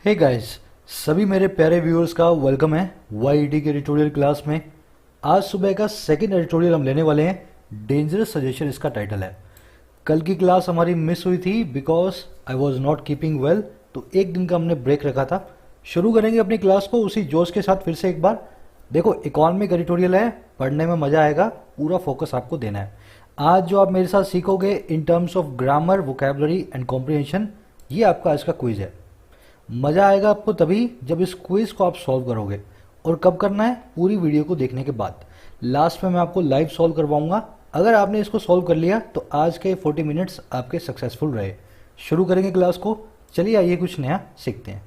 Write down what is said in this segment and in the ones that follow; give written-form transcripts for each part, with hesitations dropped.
Hey guys, सभी मेरे प्यारे व्यूअर्स का वेलकम है वाईडी के एडिटोरियल क्लास में। आज सुबह का सेकंड एडिटोरियल हम लेने वाले हैं। डेंजरस सजेशन इसका टाइटल है। कल की क्लास हमारी मिस हुई थी because I was not keeping well, तो एक दिन का हमने ब्रेक रखा था। शुरू करेंगे अपनी क्लास को उसी जोश के साथ फिर से एक बार। देखो, इकोनॉमिक एडिटोरियल है, पढ़ने में मजा आएगा, पूरा फोकस आपको देना है। आज जो आप मेरे साथ सीखोगे in terms of grammar, vocabulary and comprehension, ये आपका आज का क्विज है। मजा आएगा आपको तभी जब इस क्विज को आप सॉल्व करोगे। और कब करना है? पूरी वीडियो को देखने के बाद। लास्ट में मैं आपको लाइव सॉल्व करवाऊंगा। अगर आपने इसको सॉल्व कर लिया तो आज के 40 मिनट्स आपके सक्सेसफुल रहे। शुरू करेंगे क्लास को। चलिए आइए कुछ नया सीखते हैं।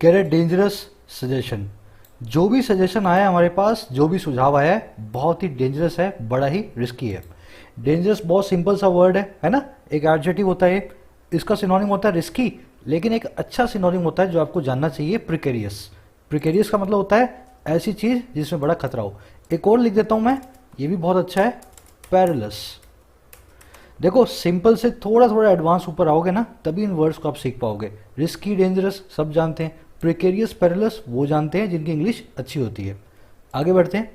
कह रहे डेंजरस सजेशन। जो भी सजेशन आया हमारे पास, जो भी सुझाव आया है, बहुत ही डेंजरस है, बड़ा ही रिस्की है। डेंजरस बहुत सिंपल सा वर्ड है ना। एक एडजेक्टिव होता है, इसका सिनोनिम होता है रिस्की, लेकिन एक अच्छा सिनोनिम होता है जो आपको जानना चाहिए, प्रिकेरियस। प्रिकेरियस का मतलब होता है ऐसी चीज जिसमें बड़ा खतरा हो। एक और लिख देता हूं मैं, ये भी बहुत अच्छा है, पेरिलस। देखो, सिंपल से थोड़ा थोड़ा एडवांस ऊपर आओगे ना, तभी इन वर्ड्स को आप सीख पाओगे। रिस्की, डेंजरस सब जानते हैं, प्रिकेरियस, पेरिलस वो जानते हैं जिनकी इंग्लिश अच्छी होती है। आगे बढ़ते हैं।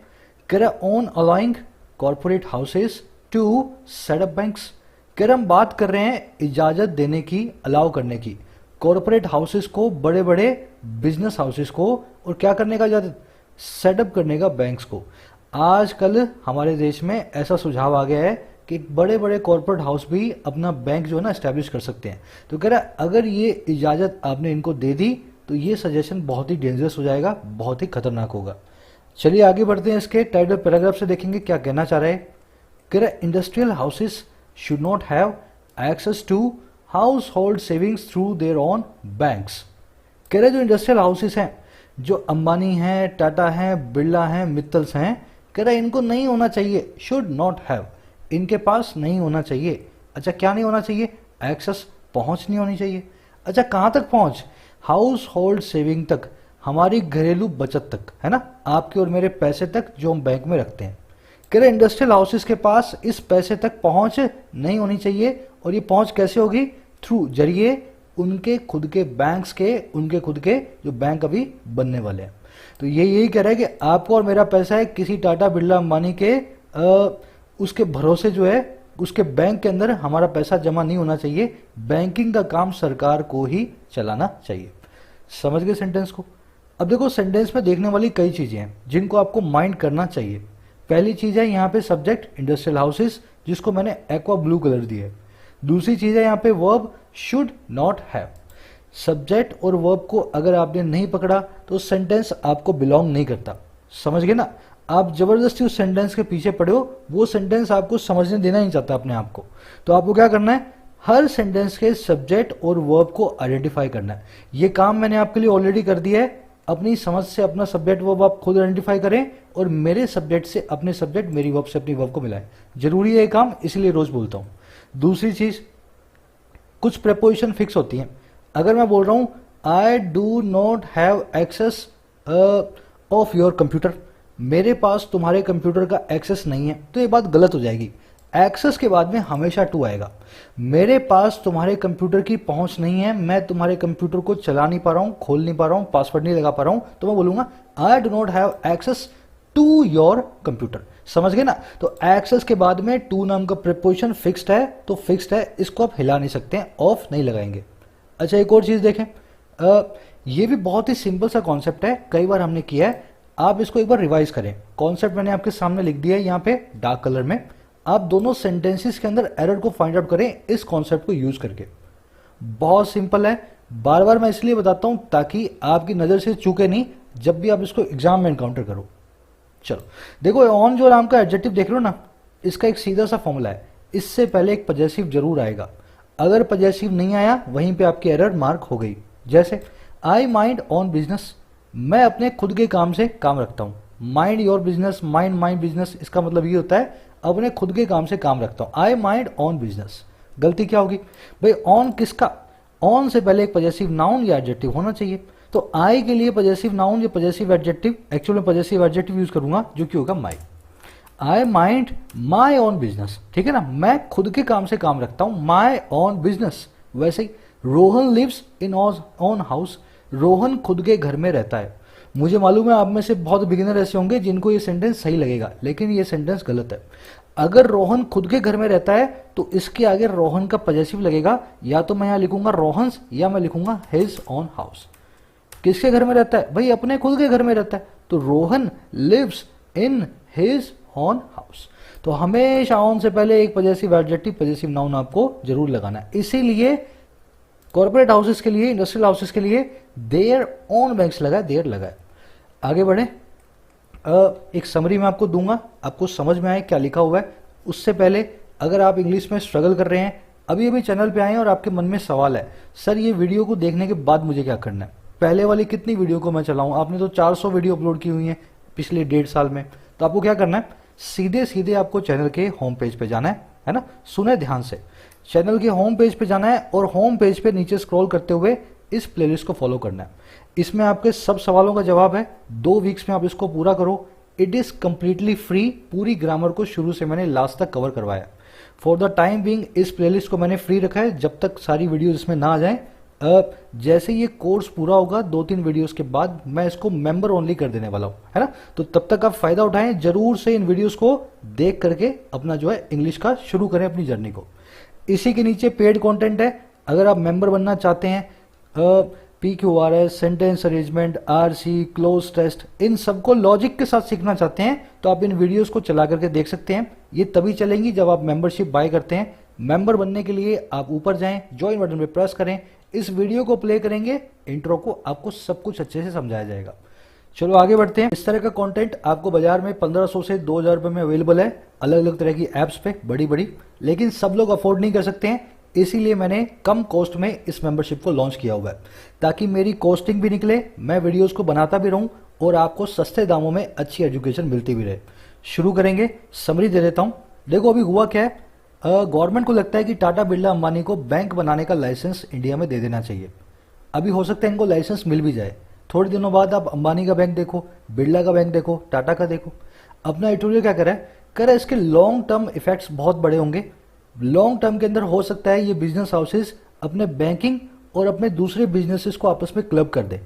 कह रहा on allowing corporate houses to set up banks. कह रहा हम बात कर रहे हैं इजाजत देने की, अलाउ करने की, कॉर्पोरेट हाउसेस को, बड़े बड़े बिजनेस हाउसेस को, और क्या करने का इजाजत? सेटअप करने का बैंक्स को। आजकल हमारे देश में ऐसा सुझाव आ गया है कि बड़े बड़े कॉर्पोरेट हाउस भी अपना बैंक जो है ना एस्टेब्लिश कर सकते हैं। तो कह रहा है अगर ये इजाजत आपने इनको दे दी तो ये सजेशन बहुत ही डेंजरस हो जाएगा, बहुत ही खतरनाक होगा। चलिए आगे बढ़ते हैं। इसके टाइटल पैराग्राफ से देखेंगे क्या कहना चाह रहा है। कह रहा है industrial houses should not have access to household savings through their own banks. कह रहे जो इंडस्ट्रियल हाउसेस हैं, जो अंबानी हैं, टाटा हैं, बिरला हैं, मित्तल्स हैं, कह रहा है इनको नहीं होना चाहिए, शुड नॉट हैव, इनके पास नहीं होना चाहिए। अच्छा, क्या नहीं होना चाहिए? एक्सेस, पहुंच नहीं होनी चाहिए। अच्छा, कहां तक पहुंच? हाउस होल्ड सेविंग तक, हमारी घरेलू बचत तक, है ना, आपके और मेरे पैसे तक जो हम बैंक में रखते हैं। कह रहे इंडस्ट्रियल हाउसेस के पास इस पैसे तक पहुंच नहीं होनी चाहिए। और ये पहुंच कैसे होगी? थ्रू, जरिए उनके खुद के बैंक्स के, उनके खुद के जो बैंक अभी बनने वाले हैं। तो ये यही कह रहा है कि आपको और मेरा पैसा है किसी टाटा, बिरला, अंबानी के उसके भरोसे जो है, उसके बैंक के अंदर हमारा पैसा जमा नहीं होना चाहिए। बैंकिंग का काम सरकार को ही चलाना चाहिए। समझ गए सेंटेंस को? अब देखो, सेंटेंस में देखने वाली कई चीजें हैं जिनको आपको माइंड करना चाहिए। पहली चीज है यहाँ पे सब्जेक्ट इंडस्ट्रियल हाउसेस, जिसको मैंने एक्वा ब्लू कलर दिया है। दूसरी चीज है यहाँ पे verb should not have. Subject और वर्ब को अगर आपने नहीं पकड़ा तो सेंटेंस आपको बिलोंग नहीं करता। समझ गए ना? आप जबरदस्ती उस सेंटेंस के पीछे पड़े हो, वो सेंटेंस आपको समझने देना नहीं चाहता अपने आप को। तो आपको क्या करना है? हर सेंटेंस के सब्जेक्ट और वर्ब को आइडेंटिफाई करना है। ये काम मैंने आपके लिए ऑलरेडी कर दिया है। अपनी समझ से अपना सब्जेक्ट वर्ब आप खुद आइडेंटिफाई करें, और मेरे सब्जेक्ट से अपने सब्जेक्ट, मेरी वर्ब से अपनी वर्ब को मिलाएं। जरूरी है ये काम, इसलिए रोज बोलता हूं। दूसरी चीज, कुछ प्रेपोजिशन फिक्स होती हैं। अगर मैं बोल रहा हूं I do not have access of your computer, मेरे पास तुम्हारे कंप्यूटर का एक्सेस नहीं है, तो ये बात गलत हो जाएगी। एक्सेस के बाद में हमेशा टू आएगा। मेरे पास तुम्हारे कंप्यूटर की पहुंच नहीं है, मैं तुम्हारे कंप्यूटर को चला नहीं पा रहा हूं, खोल नहीं पा रहा हूं, पासवर्ड नहीं लगा पा रहा हूं, तो मैं बोलूंगा I do not have access to your computer. समझ गए ना? तो एक्सेस के बाद में टू नाम का प्रीपोजिशन फिक्स्ड है, तो फिक्स्ड है, इसको आप हिला नहीं सकते हैं, ऑफ नहीं लगाएंगे। अच्छा, एक और चीज देखें। ये भी बहुत ही सिंपल सा कॉन्सेप्ट है, कई बार हमने किया है। आप इसको एक बार रिवाइज करें। कॉन्सेप्ट मैंने आपके सामने लिख दिया है यहाँ पे डार्क कलर में। आप दोनों सेंटेंसेस के अंदर एरर को फाइंड आउट करें इस कॉन्सेप्ट को यूज करके। बहुत सिंपल है, बार बार मैं इसलिए बताता हूं ताकि आपकी नजर से चूके नहीं जब भी आप इसको एग्जाम में एनकाउंटर करो। चलो देखो, ऑन जो नाम का एडजेक्टिव देख रहे हो ना, इसका एक सीधा सा फॉर्मूला है। इससे पहले एक पजेसिव जरूर आएगा। अगर पजेसिव नहीं आया, वहीं पे आपकी एरर मार्क हो गई। जैसे आई माइंड ऑन बिजनेस, मैं अपने खुद के काम से काम रखता हूं। Mind your business, mind my business, इसका मतलब ये होता है अपने खुद के काम से काम रखता हूं। आई माइंड ऑन बिजनेस। गलती क्या होगी भाई? ऑन किसका? ऑन से पहले एक पजेसिव नाउन या एडजेक्टिव होना चाहिए। तो आई के लिए पजेसिव नाउन या पजेसिव एडजेक्टिव, एक्चुअल में पजेसिव एडजेक्टिव यूज करूंगा जो कि होगा माई। आई माइंड माई ओन बिजनेस, ठीक है ना, मैं खुद के काम से काम रखता हूं, माई ओन बिजनेस। वैसे ही Rohan lives in own house, Rohan खुद के घर में रहता है। मुझे मालूम है आप में से बहुत बिगिनर ऐसे होंगे जिनको ये सेंटेंस सही लगेगा, लेकिन ये सेंटेंस गलत है। अगर रोहन खुद के घर में रहता है तो इसके आगे रोहन का पजेसिव लगेगा, या तो मैं यहां लिखूंगा रोहन्स या मैं लिखूंगा हिज ओन हाउस। किसके घर में रहता है भाई? अपने खुद के घर में रहता है, तो Rohan lives in his own house. तो हमेशा ऑन से पहले एक पजेसिव एडजेक्टिव पजेसिव नाउन आपको जरूर लगाना है। इसीलिए कॉर्पोरेट हाउसेस के लिए, इंडस्ट्रियल हाउसेस के लिए देयर ओन बैंक्स लगा है, देयर लगा है। आगे बढ़े, एक समरी मैं आपको दूंगा, आपको समझ में आए क्या लिखा हुआ है। उससे पहले अगर आप इंग्लिश में स्ट्रगल कर रहे हैं, अभी अभी चैनल पे आए हैं और आपके मन में सवाल है सर ये वीडियो को देखने के बाद मुझे क्या करना है, पहले वाली कितनी वीडियो को मैं चलाऊं, आपने तो 400 वीडियो अपलोड की हुई है पिछले 1.5 साल में। तो आपको क्या करना है, सीधे सीधे आपको चैनल के होम पेज पे जाना है ना, सुने ध्यान से, चैनल के होम पेज पे जाना है और होम पेज पे नीचे स्क्रॉल करते हुए इस प्लेलिस्ट को फॉलो करना है। इसमें आपके सब सवालों का जवाब है, 2 वीक्स में आप इसको पूरा करो। इट इज कंप्लीटली फ्री, पूरी ग्रामर को शुरू से मैंने लास्ट तक कवर करवाया। फॉर द टाइम बीइंग इस प्लेलिस्ट को मैंने फ्री रखा है जब तक सारी वीडियोस इसमें ना आ जाएं। जैसे ये कोर्स पूरा होगा 2-3 वीडियोस के बाद मैं इसको मेंबर ओनली कर देने वाला हूं, है ना। तो तब तक आप फायदा उठाएं, जरूर से इन वीडियोस को देख करके अपना जो है इंग्लिश का शुरू करें अपनी जर्नी को। इसी के नीचे पेड कंटेंट है, अगर आप मेंबर बनना चाहते हैं, PQRS, sentence arrangement, RC, cloze test, इन सबको लॉजिक के साथ सीखना चाहते हैं तो आप इन वीडियोस को चला करके देख सकते हैं। ये तभी चलेंगी जब आप मेंबरशिप बाय करते हैं। मेंबर बनने के लिए आप ऊपर जाएं, ज्वाइन बटन पे प्रेस करें, इस वीडियो को प्ले करेंगे, इंट्रो को आपको सब कुछ अच्छे से समझाया जाएगा। चलो आगे बढ़ते हैं। इस तरह का कंटेंट आपको बाजार में 1500 से 2000 रुपए में अवेलेबल है, अलग अलग तरह की एप्स पे बड़ी बड़ी, लेकिन सब लोग अफोर्ड नहीं कर सकते हैं। इसीलिए मैंने कम कॉस्ट में इस मेंबरशिप को लॉन्च किया हुआ है, ताकि मेरी कॉस्टिंग भी निकले, मैं वीडियोस को बनाता भी रहूं और आपको सस्ते दामों में अच्छी एजुकेशन मिलती भी रहे। शुरू करेंगे, समरी दे देता हूं। देखो अभी हुआ क्या है, गवर्नमेंट को लगता है कि टाटा बिरला अंबानी को बैंक बनाने का लाइसेंस इंडिया में दे देना चाहिए। अभी हो सकता है इनको लाइसेंस मिल भी जाए, थोड़े दिनों बाद आप अंबानी का बैंक देखो, बिरला का बैंक देखो, टाटा का देखो। अपना एडिटोरियल क्या कह रहा है इसके लॉन्ग टर्म इफेक्ट्स बहुत बड़े होंगे। लॉन्ग टर्म के अंदर हो सकता है ये बिजनेस हाउसेस अपने बैंकिंग और अपने दूसरे बिजनेसेस को आपस में क्लब कर दे।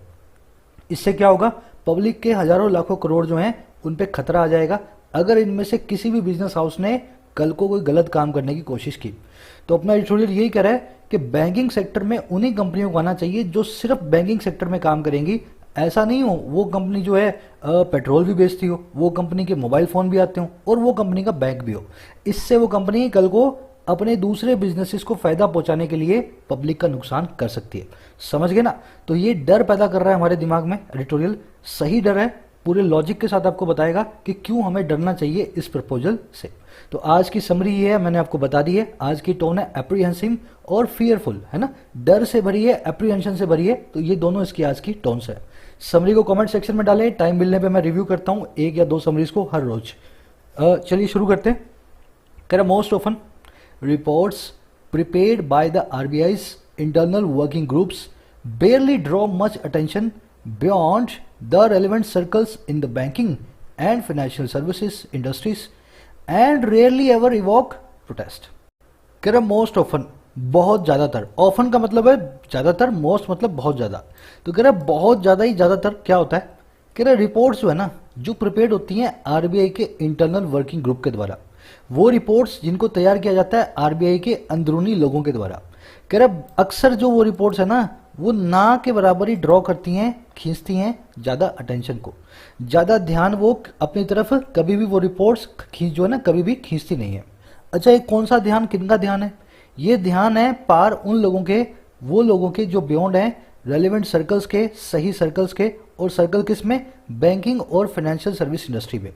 इससे क्या होगा, पब्लिक के हजारों लाखों करोड़ जो हैं उन पे खतरा आ जाएगा अगर इनमें से किसी भी बिजनेस हाउस ने कल को कोई गलत काम करने की कोशिश की। तो अपना एडिटोरियल यही कह रहा है कि बैंकिंग सेक्टर में उन्हीं कंपनियों को आना चाहिए जो सिर्फ बैंकिंग सेक्टर में काम करेंगी। ऐसा नहीं हो वो कंपनी जो है पेट्रोल भी बेचती हो, वो कंपनी के मोबाइल फोन भी आते हो और वो कंपनी का बैंक भी हो। इससे वो कंपनी कल को अपने दूसरे बिजनेसेस को फायदा पहुंचाने के लिए पब्लिक का नुकसान कर सकती है। समझ गए ना। तो ये डर पैदा कर रहा है हमारे दिमाग में एडिटोरियल, सही डर है, पूरे लॉजिक के साथ आपको बताएगा कि क्यों हमें डरना चाहिए इस प्रपोजल से। तो आज की समरी ये है, मैंने आपको बता दी है। आज की टोन है एप्रीहेंसिव और फियरफुल, है ना, डर से भरी है, एप्रीहेंशन से भरी है। तो ये दोनों इसकी आज की टोन्स है। समरी को कमेंट सेक्शन में डालें, टाइम मिलने पे मैं रिव्यू करता हूं 1 या 2 समरीज को हर रोज। चलिए शुरू करते हैं। कह रहा most often reports prepared by the RBI's internal working groups barely draw much attention beyond the relevant circles in the banking and financial services industries and rarely ever evoke protest. कह रहा most often, बहुत ज्यादातर, often का मतलब है ज्यादातर, most मतलब बहुत ज्यादा। तो कह रहा बहुत ज्यादा ही ज्यादातर क्या होता है, कह रहा रिपोर्ट्स जो है ना जो प्रिपेयर्ड होती हैं आरबीआई के इंटरनल वर्किंग ग्रुप के द्वारा, वो रिपोर्ट्स जिनको तैयार किया जाता है आरबीआई के अंदरूनी लोगों के द्वारा। कह रहा अक्सर जो वो रिपोर्ट्स है ना वो ना के बराबर ही ड्रॉ करती हैं, खींचती हैं ज्यादा अटेंशन को, ज्यादा ध्यान वो अपनी तरफ कभी भी वो रिपोर्ट्स जो है ना कभी भी खींचती नहीं है। अच्छा ये कौन सा ध्यान, किनका ध्यान है, ये ध्यान है पार उन लोगों के, वो लोगों के जो बियॉन्ड हैं रेलिवेंट सर्कल्स के, सही सर्कल्स के। और सर्कल किस में, बैंकिंग और फाइनेंशियल सर्विस इंडस्ट्री में।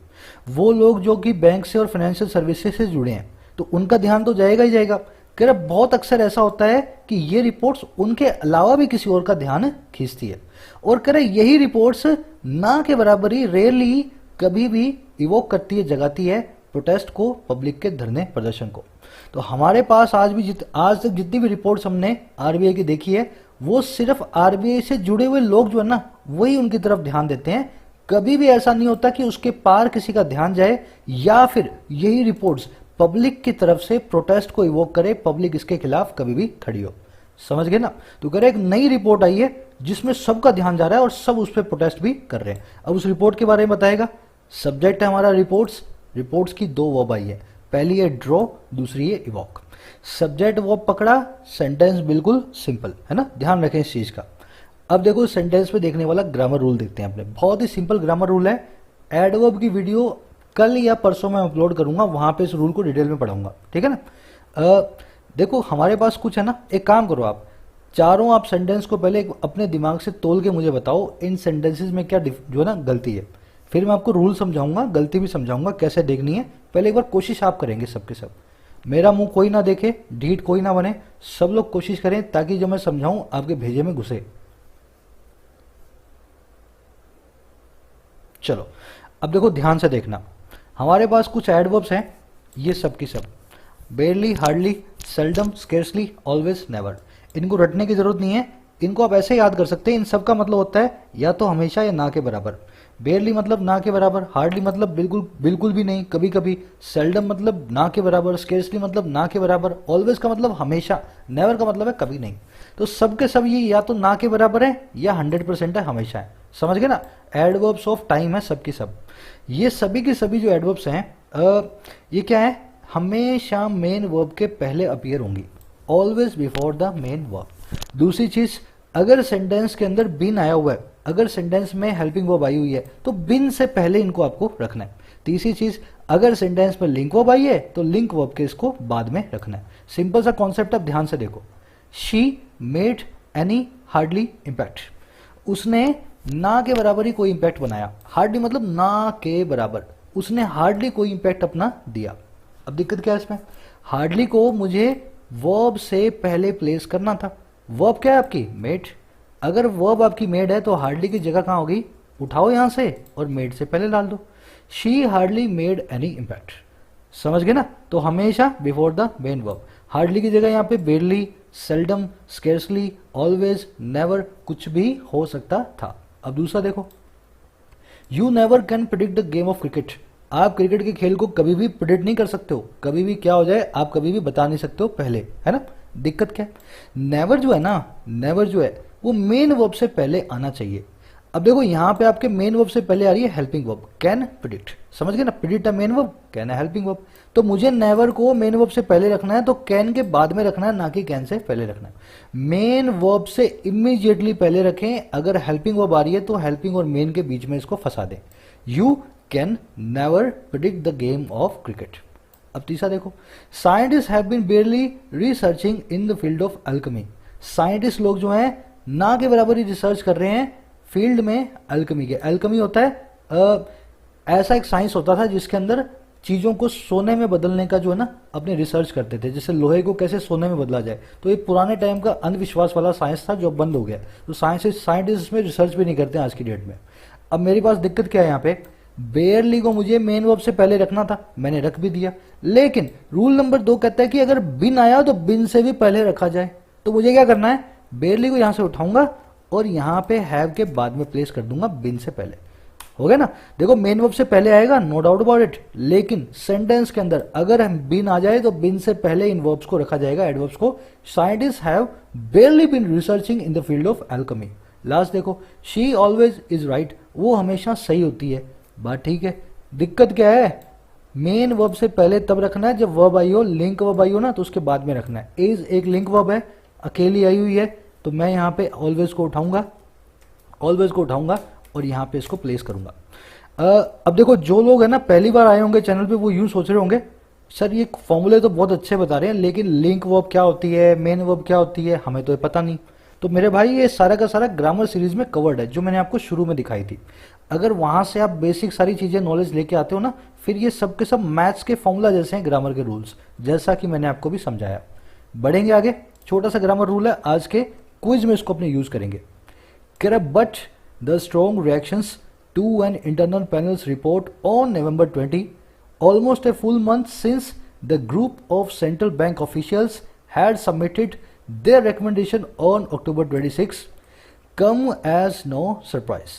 वो लोग जो कि बैंक से और फाइनेंशियल सर्विसेज से जुड़े हैं तो उनका ध्यान तो जाएगा ही जाएगा। कह रहा बहुत अक्सर ऐसा होता है कि ये रिपोर्ट्स उनके अलावा भी किसी और का ध्यान खींचती है। और कह रहा यही रिपोर्ट्स ना के बराबर ही रेयरली कभी भी इवोक करती है, जगाती है प्रोटेस्ट को, पब्लिक के धरने प्रदर्शन को। तो हमारे पास आज तक जितनी भी रिपोर्ट्स हमने आरबीआई की देखी है वो सिर्फ आरबीआई से जुड़े हुए लोग जो है ना वही उनकी तरफ ध्यान देते हैं। कभी भी ऐसा नहीं होता कि उसके पार किसी का ध्यान जाए या फिर यही रिपोर्ट्स पब्लिक की तरफ से प्रोटेस्ट को इवोक करे, पब्लिक इसके खिलाफ कभी भी खड़ी हो। समझ गए ना? तो कह रहे एक नई रिपोर्ट आई है जिसमें सबका ध्यान जा रहा है और सब उस पर प्रोटेस्ट भी कर रहे हैं। अब उस रिपोर्ट के बारे में बताएगा। सब्जेक्ट है हमारा रिपोर्ट्स। रिपोर्ट्स की दो वर्ब आई है, पहली है ड्रॉ, दूसरी है इवोक। सब्जेक्ट वर्ब पकड़ा, सेंटेंस बिल्कुल सिंपल है ना, ध्यान रखें इस चीज का। अब देखो सेंटेंस में देखने वाला ग्रामर रूल देखते हैं अपने, बहुत ही सिंपल ग्रामर रूल है। एडवर्ब की वीडियो कल या परसों में अपलोड करूंगा, वहां पे इस रूल को डिटेल में पढ़ाऊंगा, ठीक है ना। देखो हमारे पास कुछ है ना, एक काम करो आप चारों आप सेंटेंस को पहले अपने दिमाग से तोल के मुझे बताओ इन सेंटेंसेस में क्या जो है ना गलती है। फिर मैं आपको रूल समझाऊंगा, गलती भी समझाऊंगा कैसे देखनी है। पहले एक बार कोशिश आप करेंगे सबके सब, मेरा मुंह कोई ना देखे, ढीठ कोई ना बने, सब लोग कोशिश करें ताकि जब मैं समझाऊं आपके भेजे में घुसे। चलो अब देखो ध्यान से देखना, हमारे पास कुछ एडवर्ब्स हैं, ये सब की सब बेयरली, hardly, seldom, scarcely, always, never. इनको रटने की जरूरत नहीं है, इनको आप ऐसे याद कर सकते हैं। इन सब का मतलब होता है या तो हमेशा या ना के बराबर। बेयरली मतलब ना के बराबर, हार्डली मतलब बिल्कुल बिल्कुल भी नहीं, कभी कभी, सेल्डम मतलब ना के बराबर, स्केर्सली मतलब ना के बराबर, ऑलवेज का मतलब हमेशा, नेवर का मतलब है कभी नहीं। तो सब के सब ये या तो ना के बराबर है या 100% है, हमेशा है। समझ गए ना? एडवर्ब्स ऑफ टाइम है सब की सब। ये सभी के सभी जो एडवर्ब्स हैं ये क्या है, हमेशा मेन वर्ब के पहले अपीयर होंगी, always before the main verb. दूसरी चीज, अगर सेंटेंस के अंदर बिन आया हुआ है, अगर सेंटेंस में हेल्पिंग वर्ब आई हुई है तो बिन से पहले इनको आपको रखना है। तीसरी चीज, अगर सेंटेंस में लिंक वर्ब आई है तो लिंक वर्ब के इसको बाद में रखना है। सिंपल सा कॉन्सेप्ट, आप ध्यान से देखो। She made any hardly impact, उसने ना के बराबर ही कोई इंपैक्ट बनाया। हार्डली मतलब ना के बराबर, उसने हार्डली कोई इंपैक्ट अपना दिया। अब दिक्कत क्या है इसमें, हार्डली को मुझे वर्ब से पहले प्लेस करना था। वर्ब क्या है आपकी, मेड। अगर वर्ब आपकी मेड है तो हार्डली की जगह कहां होगी, उठाओ यहां से और मेड से पहले डाल दो। She hardly made any impact. समझ गए ना? तो हमेशा before the main verb. Hardly की जगह यहाँ पे barely, seldom, scarcely, always, never कुछ भी हो सकता था। अब दूसरा देखो, you never can predict the game of cricket. आप क्रिकेट के खेल को कभी भी प्रिडिक्ट नहीं कर सकते हो, कभी भी क्या हो जाए आप कभी भी बता नहीं सकते हो पहले, है ना। दिक्कत क्या है, नेवर जो है ना, नेवर जो है वो मेन वर्ब से पहले आना चाहिए। अब देखो यहाँ पे आपके मेन वर्ब से पहले आ रही है हेल्पिंग वर्ब, कैन प्रिडिक्ट। समझ गए ना, प्रिडिक्ट है मेन वर्ब, कैन है हेल्पिंग वर्ब। तो मुझे नेवर को मेन वर्ब से पहले रखना है तो कैन के बाद में रखना है, ना कि कैन से पहले रखना है। मेन वर्ब से इमीडिएटली पहले रखें, अगर हेल्पिंग वर्ब आ रही है तो हेल्पिंग और मेन के बीच में इसको फंसा दें। You can never predict the game of cricket. अब तीसरा देखो, scientist have been barely researching in the field of alchemy. Scientist लोग जो हैं ना के बराबर ही रिसर्च कर रहे हैं फील्ड में अल्केमी के। अल्केमी होता है ऐसा एक साइंस होता था जिसके अंदर चीजों को सोने में बदलने का जो है ना अपने रिसर्च करते थे, जैसे लोहे को कैसे सोने में बदला जाए। तो एक पुराने टाइम का अंधविश्वास वाला साइंस था जो बंद हो गया। तो साइंटिस्ट इसमें रिसर्च भी नहीं करते आज की डेट में। अब मेरी पास दिक्कत क्या है यहाँ पे, बेयरली को मुझे मेन वर्ब से पहले रखना था, मैंने रख भी दिया, लेकिन रूल नंबर 2 कहता है कि अगर बिन आया तो बिन से भी पहले रखा जाए। तो मुझे क्या करना है, बेयरली को यहां से उठाऊंगा और यहां पे हैव के बाद में प्लेस कर दूंगा बिन से पहले। हो गया ना? देखो मेन वर्ब से पहले आएगा, नो डाउट अबाउट इट, लेकिन सेंटेंस के अंदर अगर बिन आ जाए तो बिन से पहले इन वर्ब्स को रखा जाएगा, एडवर्ब्स को। Scientist have barely been researching in the field of alchemy. Last देखो, शी ऑलवेज इज राइट, वो हमेशा सही होती है। बात ठीक है, दिक्कत क्या है, मेन वर्ब से पहले तब रखना है जब वर्ब आई हो, लिंक वर्ब आई हो ना तो उसके बाद में रखना है। इज एक लिंक वर्ब है, अकेली आई हुई है, तो मैं यहाँ पे ऑलवेज को उठाऊंगा, ऑलवेज को उठाऊंगा और यहाँ पे इसको प्लेस करूंगा। अब देखो जो लोग है ना पहली बार आए होंगे चैनल पे वो यूं सोच रहे होंगे सर ये फॉर्मूले तो बहुत अच्छे बता रहे हैं लेकिन लिंक वर्ब क्या होती है, मेन वर्ब क्या होती है, हमें तो ये पता नहीं। तो मेरे भाई ये सारा का सारा ग्रामर सीरीज में कवर्ड है जो मैंने आपको शुरू में दिखाई थी। अगर वहां से आप बेसिक सारी चीजें नॉलेज लेके आते हो ना, फिर ये सब के सब मैथ्स के फॉर्मूला जैसे हैं, ग्रामर के रूल्स, जैसा कि मैंने आपको भी समझाया। बढ़ेंगे आगे, छोटा सा ग्रामर रूल है, आज के क्विज में इसको अपने यूज करेंगे। But the strong reactions to an internal panels report on November 20, almost a full month since the group of central bank officials had submitted their recommendation on October 26 come as no surprise.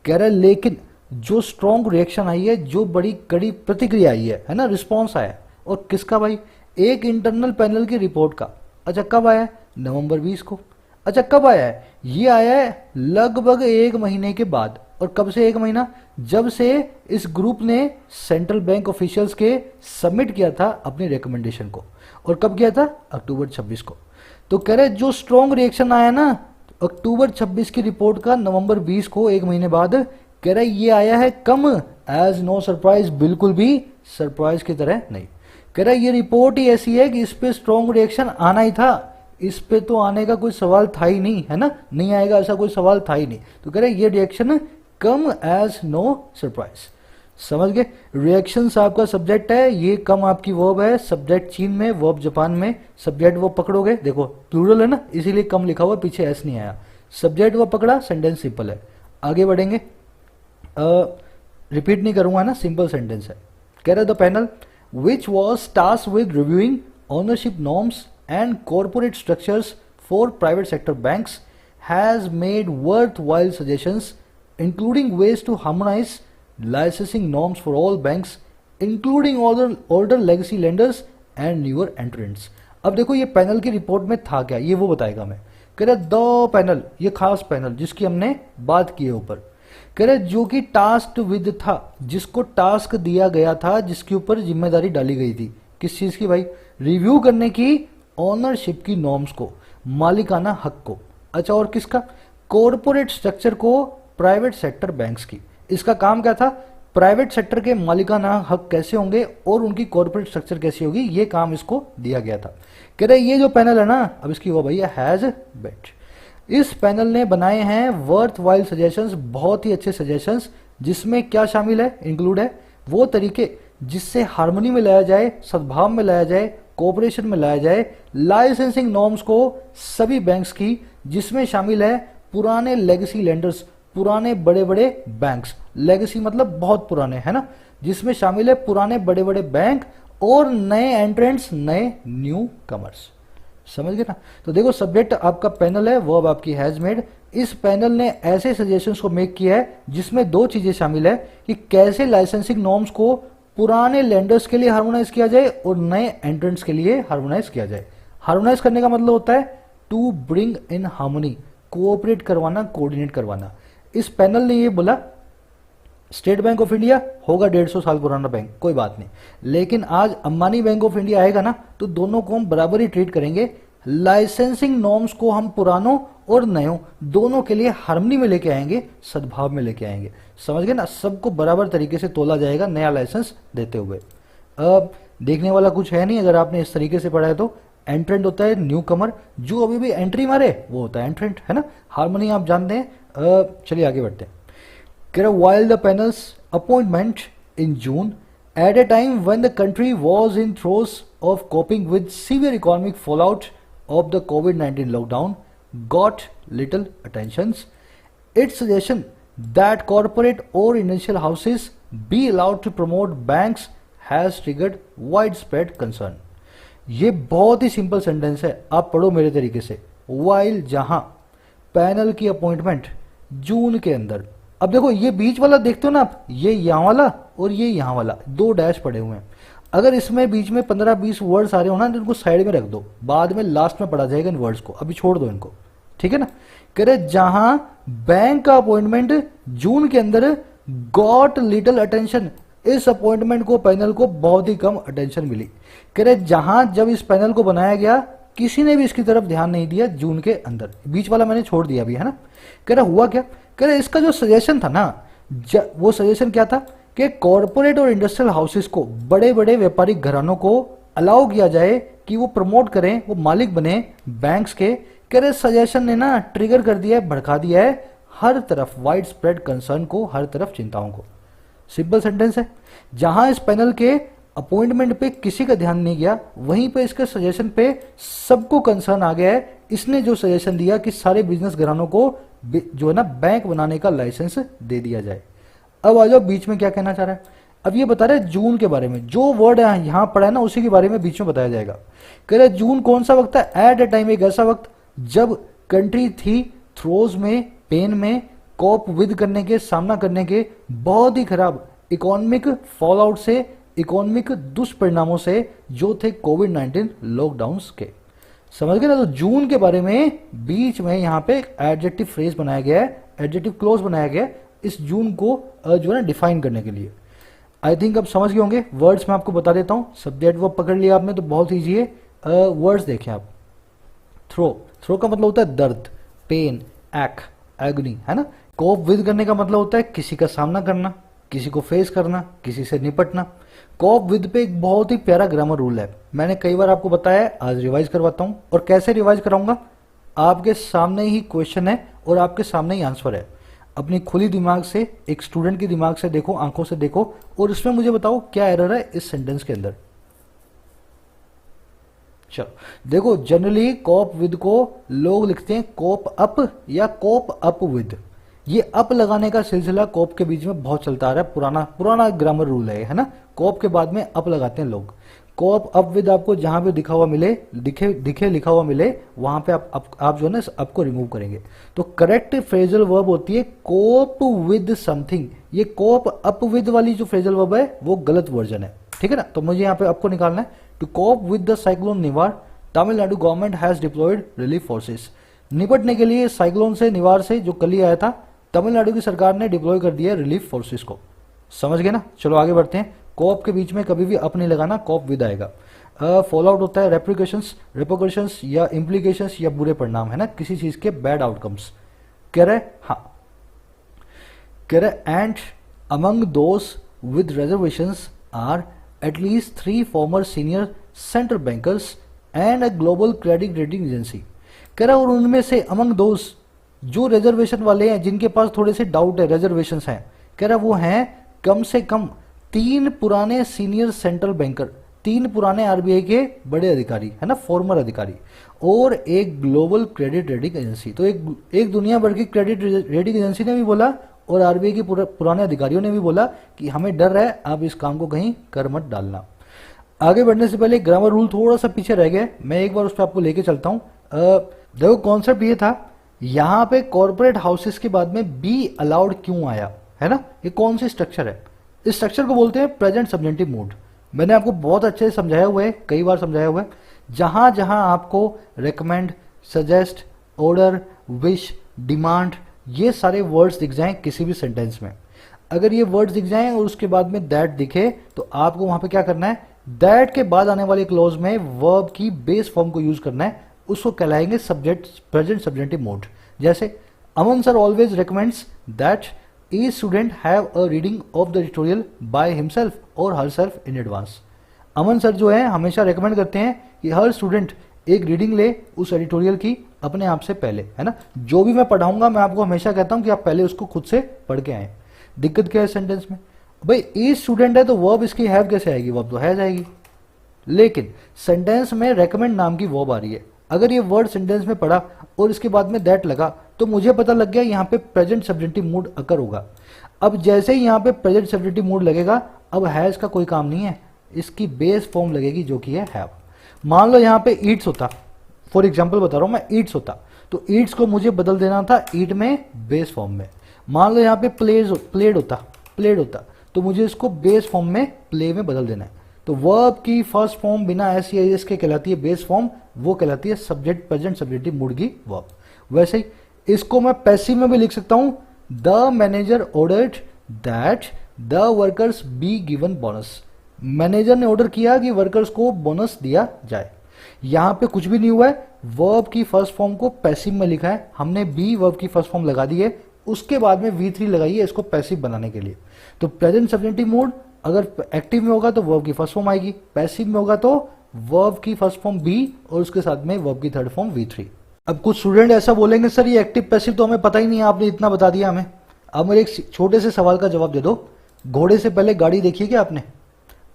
कह रहा है लेकिन जो strong reaction I है, जो बड़ी कड़ी प्रतिक्रिया आई है ना, रिस्पॉन्स आया, और किसका भाई, एक इंटरनल पैनल की रिपोर्ट का। अच्छा कब आया है? नवंबर 20 को। अच्छा कब आया है? ये आया है लगभग 1 महीने के बाद। और कब से 1 महीना? जब से इस ग्रुप ने सेंट्रल बैंक ऑफिशियल्स के सबमिट किया था अपनी रिकमेंडेशन को। और कब किया था? अक्टूबर 26 को। तो कह रहे जो स्ट्रॉन्ग रिएक्शन आया ना अक्टूबर 26 की रिपोर्ट का, नवंबर 20 को 1 महीने बाद, कह रहे ये आया है कम एज नो सरप्राइज, बिल्कुल भी सरप्राइज की तरह नहीं। कह रहा ये रिपोर्ट ही ऐसी है कि इस पे स्ट्रॉन्ग रिएक्शन आना ही था, इस पे तो आने का कोई सवाल था ही नहीं, है ना, नहीं आएगा ऐसा कोई सवाल था ही नहीं। तो कह रहे ये रिएक्शन कम एज नो सरप्राइज। समझ गए? रिएक्शन आपका सब्जेक्ट है, ये कम आपकी वर्ब है, सब्जेक्ट चीन में, वर्ब जापान में, सब्जेक्ट वर्ब पकड़ोगे, देखो प्लूरल है ना, इसीलिए कम लिखा हुआ, पीछे एस नहीं आया। सब्जेक्ट वर्ब पकड़ा, सेंटेंस सिंपल है। आगे बढ़ेंगे, रिपीट नहीं करूंगा ना, सिंपल सेंटेंस है। कह रहे the panel which was tasked with reviewing ownership norms and corporate structures for private sector banks has made worthwhile suggestions including ways to harmonize licensing norms for all banks including older legacy lenders and newer entrants। अब देखो ये panel की report में था क्या, ये वो बताएगा मैं। कह रहा द पैनल, ये खास पैनल जिसकी हमने बात की है ऊपर, कह रहे जो कि टास्क विद था, जिसको टास्क दिया गया था, जिसके ऊपर जिम्मेदारी डाली गई थी, किस चीज की भाई, रिव्यू करने की ओनरशिप की नॉर्म्स को, मालिकाना हक को। अच्छा और किसका? कॉरपोरेट स्ट्रक्चर को, प्राइवेट सेक्टर बैंक्स की। इसका काम क्या था? प्राइवेट सेक्टर के मालिकाना हक कैसे होंगे और उनकी कॉर्पोरेट स्ट्रक्चर कैसी होगी, ये काम इसको दिया गया था। कह रहे ये जो पैनल है ना, अब इसकी वो भैया हैज बेट, इस पैनल ने बनाए हैं वर्थ वाइल सजेशंस, बहुत ही अच्छे सजेशंस, जिसमें क्या शामिल है, इंक्लूड है वो तरीके जिससे हार्मनी में लाया जाए, सद्भाव में लाया जाए, कोऑपरेशन में लाया जाए लाइसेंसिंग नॉर्म्स को सभी बैंक्स की, जिसमें शामिल है पुराने लेगेसी लेंडर्स, पुराने बड़े बड़े बैंक्स, लेगेसी मतलब बहुत पुराने, है ना, जिसमें शामिल है पुराने बड़े बड़े बैंक और नए एंट्रेंट्स, नए न्यू कमर्स। समझ गए ना? तो देखो सब्जेक्ट आपका पैनल है, वर्ब आपकी हैज मेड। इस पैनल ने ऐसे सजेशंस को मेक किया है जिसमें 2 चीजें शामिल है कि कैसे लाइसेंसिंग नॉर्म्स को पुराने लेंडर्स के लिए हार्मोनाइज किया जाए और नए एंट्रेंट्स के लिए हार्मोनाइज किया जाए। हार्मोनाइज करने का मतलब होता है to bring in harmony, cooperate करवाना, कोऑर्डिनेट करवाना। इस पैनल ने ये बोला स्टेट बैंक ऑफ इंडिया होगा 150 साल पुराना बैंक, कोई बात नहीं, लेकिन आज अंबानी बैंक ऑफ इंडिया आएगा ना, तो दोनों को हम बराबर ही ट्रीट करेंगे। लाइसेंसिंग नॉर्म्स को हम पुरानों और नयों दोनों के लिए हार्मनी में लेके आएंगे, सद्भाव में लेके आएंगे। समझ गए ना? सबको बराबर तरीके से तोला जाएगा नया लाइसेंस देते हुए। अब देखने वाला कुछ है नहीं, अगर आपने इस तरीके से पढ़ा है तो। एंट्रेंट होता है न्यू कमर, जो अभी भी एंट्री मारे वो होता है एंट्रेंट, है ना। हार्मनी आप जानते हैं। चलिए आगे बढ़ते हैं। While the panel's appointment in June, at a time when the country was in throes of coping with severe economic fallout of the COVID-19 lockdown, got little attention, its suggestion that corporate or industrial houses be allowed to promote banks has triggered widespread concern। ये बहुत ही simple sentence है, आप पढ़ो मेरे तरीके से। While जहां panel की अपॉइंटमेंट जून के अंदर, अब देखो ये बीच वाला देखते हो ना आप, ये यहाँ वाला और ये यहाँ वाला 2 डैश पड़े हुए हैं। अगर इसमें बीच में 15-20 वर्ड्स आ रहे हो ना, तो इनको साइड में रख दो, बाद में लास्ट में पढ़ा जाएगा इन वर्ड्स को, अभी छोड़ दो इनको, ठीक है ना। कह रहे जहां बैंक का अपॉइंटमेंट जून के अंदर गॉट लिटिल अटेंशन, इस अपॉइंटमेंट को पैनल को बहुत ही कम अटेंशन मिली। कह रहे जहां जब इस पैनल को बनाया गया किसी ने भी इसकी तरफ ध्यान नहीं दिया जून के अंदर, बीच वाला मैंने छोड़ दिया अभी, है ना। कह रहा हुआ क्या, कह रहे इसका जो सजेशन था ना, वो सजेशन क्या था कि कॉर्पोरेट और इंडस्ट्रियल हाउसेस को, बड़े बड़े व्यापारिक घरानों को अलाउ किया जाए कि वो प्रमोट करें, वो मालिक बने बैंक्स के। कह रहे सजेशन ने ना ट्रिगर कर दिया है, भड़का दिया है हर तरफ वाइड स्प्रेड कंसर्न को, हर तरफ चिंताओं को। सिंपल सेंटेंस है। जहां इस पैनल के अपॉइंटमेंट पे किसी का ध्यान नहीं गया, वहीं पे इसके सजेशन पे सबको कंसर्न आ गया है। इसने जो सजेशन दिया कि सारे बिजनेस घरानों को जो है ना बैंक बनाने का लाइसेंस दे दिया जाए। अब आ जाओ बीच में क्या कहना चाह रहा है। अब ये बता रहे जून के बारे में, जो वर्ड यहाँ पढ़ा है ना उसी के बारे में बीच में बताया जाएगा। कह रहे जून कौन सा वक्त है? एट ए टाइम, एक ऐसा वक्त जब कंट्री थी थ्रोज में, पेन में, कोप विद करने के, सामना करने के बहुत ही खराब इकोनॉमिक फॉलआउट से, इकोनॉमिक दुष्परिणामों से जो थे कोविड-19 लॉकडाउन्स के। समझ गए ना? तो जून के बारे में बीच में यहाँ पे एडजेक्टिव फ्रेज बनाया गया है, एडजेक्टिव क्लोज बनाया गया है इस जून को जो है डिफाइन करने के लिए। आई थिंक अब समझ गए होंगे। वर्ड्स मैं आपको बता देता हूँ। सब्जेक्ट वर्ब पकड़ लिया आपने तो बहुत ईजी है। वर्ड्स देखें आप। थ्रो, थ्रो का मतलब होता है दर्द, पेन, एक्, एग्नी, है ना। कोप विद करने का मतलब होता है किसी का सामना करना, किसी को फेस करना, किसी से निपटना। कोप विद पे एक बहुत ही प्यारा ग्रामर रूल है, मैंने कई बार आपको बताया है, आज रिवाइज करवाता हूं। और कैसे रिवाइज कराऊंगा? आपके सामने ही क्वेश्चन है और आपके सामने ही आंसर है। अपनी खुली दिमाग से, एक स्टूडेंट के दिमाग से देखो, आंखों से देखो और इसमें मुझे बताओ क्या एरर है इस सेंटेंस के अंदर। चलो देखो, जनरली कोप विद को लोग लिखते हैं कोप अप या कोप अप विद। ये अप लगाने का सिलसिला कोप के बीच में बहुत चलता आ रहा है, पुराना पुराना ग्रामर रूल है ना। कोप के बाद में अप लगाते हैं लोग। कोप अप विद आपको जहां पे दिखा हुआ मिले, दिखे लिखा हुआ मिले, वहां पे आप जो है ना अप को रिमूव करेंगे। तो करेक्ट फ्रेजल वर्ब होती है कोप विद समथिंग। ये कोप अप विद वाली जो फ्रेजल वर्ब है वो गलत वर्जन है, ठीक है ना। तो मुझे यहाँ पे आपको निकालना है to cope with the cyclone Nivar Tamil Nadu government has diploid relief forces. निपटने के लिए साइक्लोन से, निवार से जो कल ही आया था, तमिलनाडु की सरकार ने डिप्लॉय कर दिया रिलीफ फोर्सेस को। समझ गए ना। चलो आगे बढ़ते हैं। कोप के बीच में कभी भी अप नहीं लगाना, कोप विद आएगा। फॉलो आउट होता है रेप्रिकेशंस या इम्प्लीकेशंस या बुरे परिणाम, है ना, किसी चीज के बैड आउटकम्स। कह रहे हाँ, कह रहे and among those with reservations are at least 3 former senior central bankers and a global credit rating agency। कह रहा और उनमें से among those जो रिजर्वेशन वाले हैं, जिनके पास थोड़े से डाउट है, रिजर्वेशंस हैं, कह रहा वो हैं कम से कम 3 पुराने सीनियर सेंट्रल बैंकर, 3 पुराने आरबीआई के बड़े अधिकारी, है ना, फॉर्मर अधिकारी, और एक ग्लोबल क्रेडिट रेटिंग एजेंसी। तो एक दुनिया भर की क्रेडिट रेटिंग एजेंसी ने भी बोला और आरबीआई के पुराने अधिकारियों ने भी बोला कि हमें डर है, आप इस काम को कहीं कर मत डालना। आगे बढ़ने से पहले ग्रामर रूल थोड़ा सा पीछे रह गया, मैं एक बार उस पर आपको लेके चलता हूँ। देखो कॉन्सेप्ट ये था, यहाँ पे कॉर्पोरेट हाउसेस के बाद में बी अलाउड क्यों आया, है ना। ये कौन सी स्ट्रक्चर है? इस स्ट्रक्चर को बोलते हैं प्रेजेंट सब्जेंटिव मूड। मैंने आपको बहुत अच्छे से समझाया हुआ है, कई बार समझाया हुआ है। जहां जहां आपको recommend, suggest, order, wish, demand, ये सारे वर्ड्स दिख जाएं किसी भी सेंटेंस में, अगर ये वर्ड्स दिख जाएं और उसके बाद में दैट दिखे, तो आपको वहां पे क्या करना है, दैट के बाद आने वाले क्लोज में वर्ब की बेस फॉर्म को यूज करना है। उसको कहलाएंगे सब्जेक्ट प्रेजेंट सब्जेंटिव मोड। जैसे Aman sir always recommends that each student have a reading of the editorial by himself और herself in advance. Aman sir जो है हमेशा रेकमेंड करते हैं कि हर स्टूडेंट एक रीडिंग ले उस एडिटोरियल की अपने आप से पहले, है ना। जो भी मैं पढ़ाऊंगा मैं आपको हमेशा कहता हूं कि आप पहले उसको खुद से पढ़ के आए। दिक्कत क्या है सेंटेंस में? भाई ईच स्टूडेंट है तो वर्ब इसकी हैव कैसे आएगी? वर्ब तो है जाएगी, लेकिन सेंटेंस में रेकमेंड नाम की वर्ब आ रही है। अगर ये वर्ड सेंटेंस में पढ़ा और इसके बाद में दैट लगा तो मुझे पता लग गया यहाँ पे प्रेजेंट सब्जेंटिव मूड अकर होगा। अब जैसे ही यहाँ पे प्रेजेंट सब्जेंटिव मूड लगेगा, अब हैज का कोई काम नहीं है, इसकी बेस फॉर्म लगेगी जो कि है हैव। मान लो यहाँ पे ईट्स होता, फॉर एग्जाम्पल बता रहा हूं मैं, ईट्स होता तो ईट्स को मुझे बदल देना था ईट में बेस फॉर्म में। मान लो यहाँ पे प्लेड होता तो मुझे इसको बेस फॉर्म में प्ले में बदल देना है। तो वर्ब की फर्स्ट फॉर्म बिना एस या एस के कहलाती है बेस फॉर्म, वो कहलाती है सब्जेक्ट प्रेजेंट सब्जेक्टिव मूड की वर्ब। वैसे ही इसको मैं पैसिव में भी लिख सकता हूं, the manager ordered that the workers be given bonus. Manager ने ऑर्डर किया कि वर्कर्स को बोनस दिया जाए। यहां पे कुछ भी नहीं हुआ है, वर्ब की फर्स्ट फॉर्म को पैसिव में लिखा है हमने, बी वर्ब की फर्स्ट फॉर्म लगा दी है, उसके बाद में V3 लगाई है इसको पैसिव बनाने के लिए। तो प्रेजेंट सब्जेंटिव मूड अगर एक्टिव में होगा तो वर्ब की फर्स्ट फॉर्म आएगी, पैसिव में होगा तो वर्ब की फर्स्ट फॉर्म बी और उसके साथ में वर्ब की थर्ड फॉर्म V3। अब कुछ स्टूडेंट ऐसा बोलेंगे सर ये एक्टिव पैसिव तो हमें पता ही नहीं है, आपने इतना बता दिया हमें। अब मेरे एक छोटे से सवाल का जवाब दे दो, घोड़े से पहले गाड़ी देखी क्या आपने?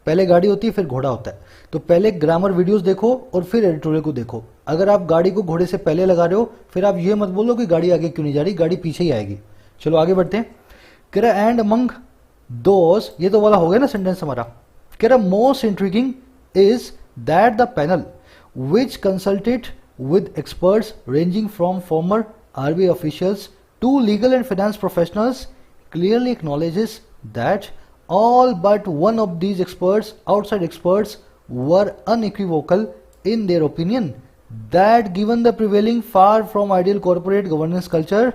पहले गाड़ी होती है फिर घोड़ा होता है। तो पहले ग्रामर वीडियोस देखो और फिर एडिटोरियल को देखो। अगर आप गाड़ी को घोड़े से पहले लगा रहे हो फिर आप ये मत बोलो कि गाड़ी आगे क्यों नहीं जा रही, गाड़ी पीछे ही आएगी। चलो आगे बढ़ते हैं। कह रहा एंड अमंग दोस, ये तो वाला हो गया ना सेंटेंस हमारा। कह रहा most intriguing is that the panel which consulted with experts ranging from former RBI officials to legal and finance professionals clearly acknowledges that all but one of these experts, outside experts, were unequivocal in their opinion that given the prevailing far from ideal corporate governance culture,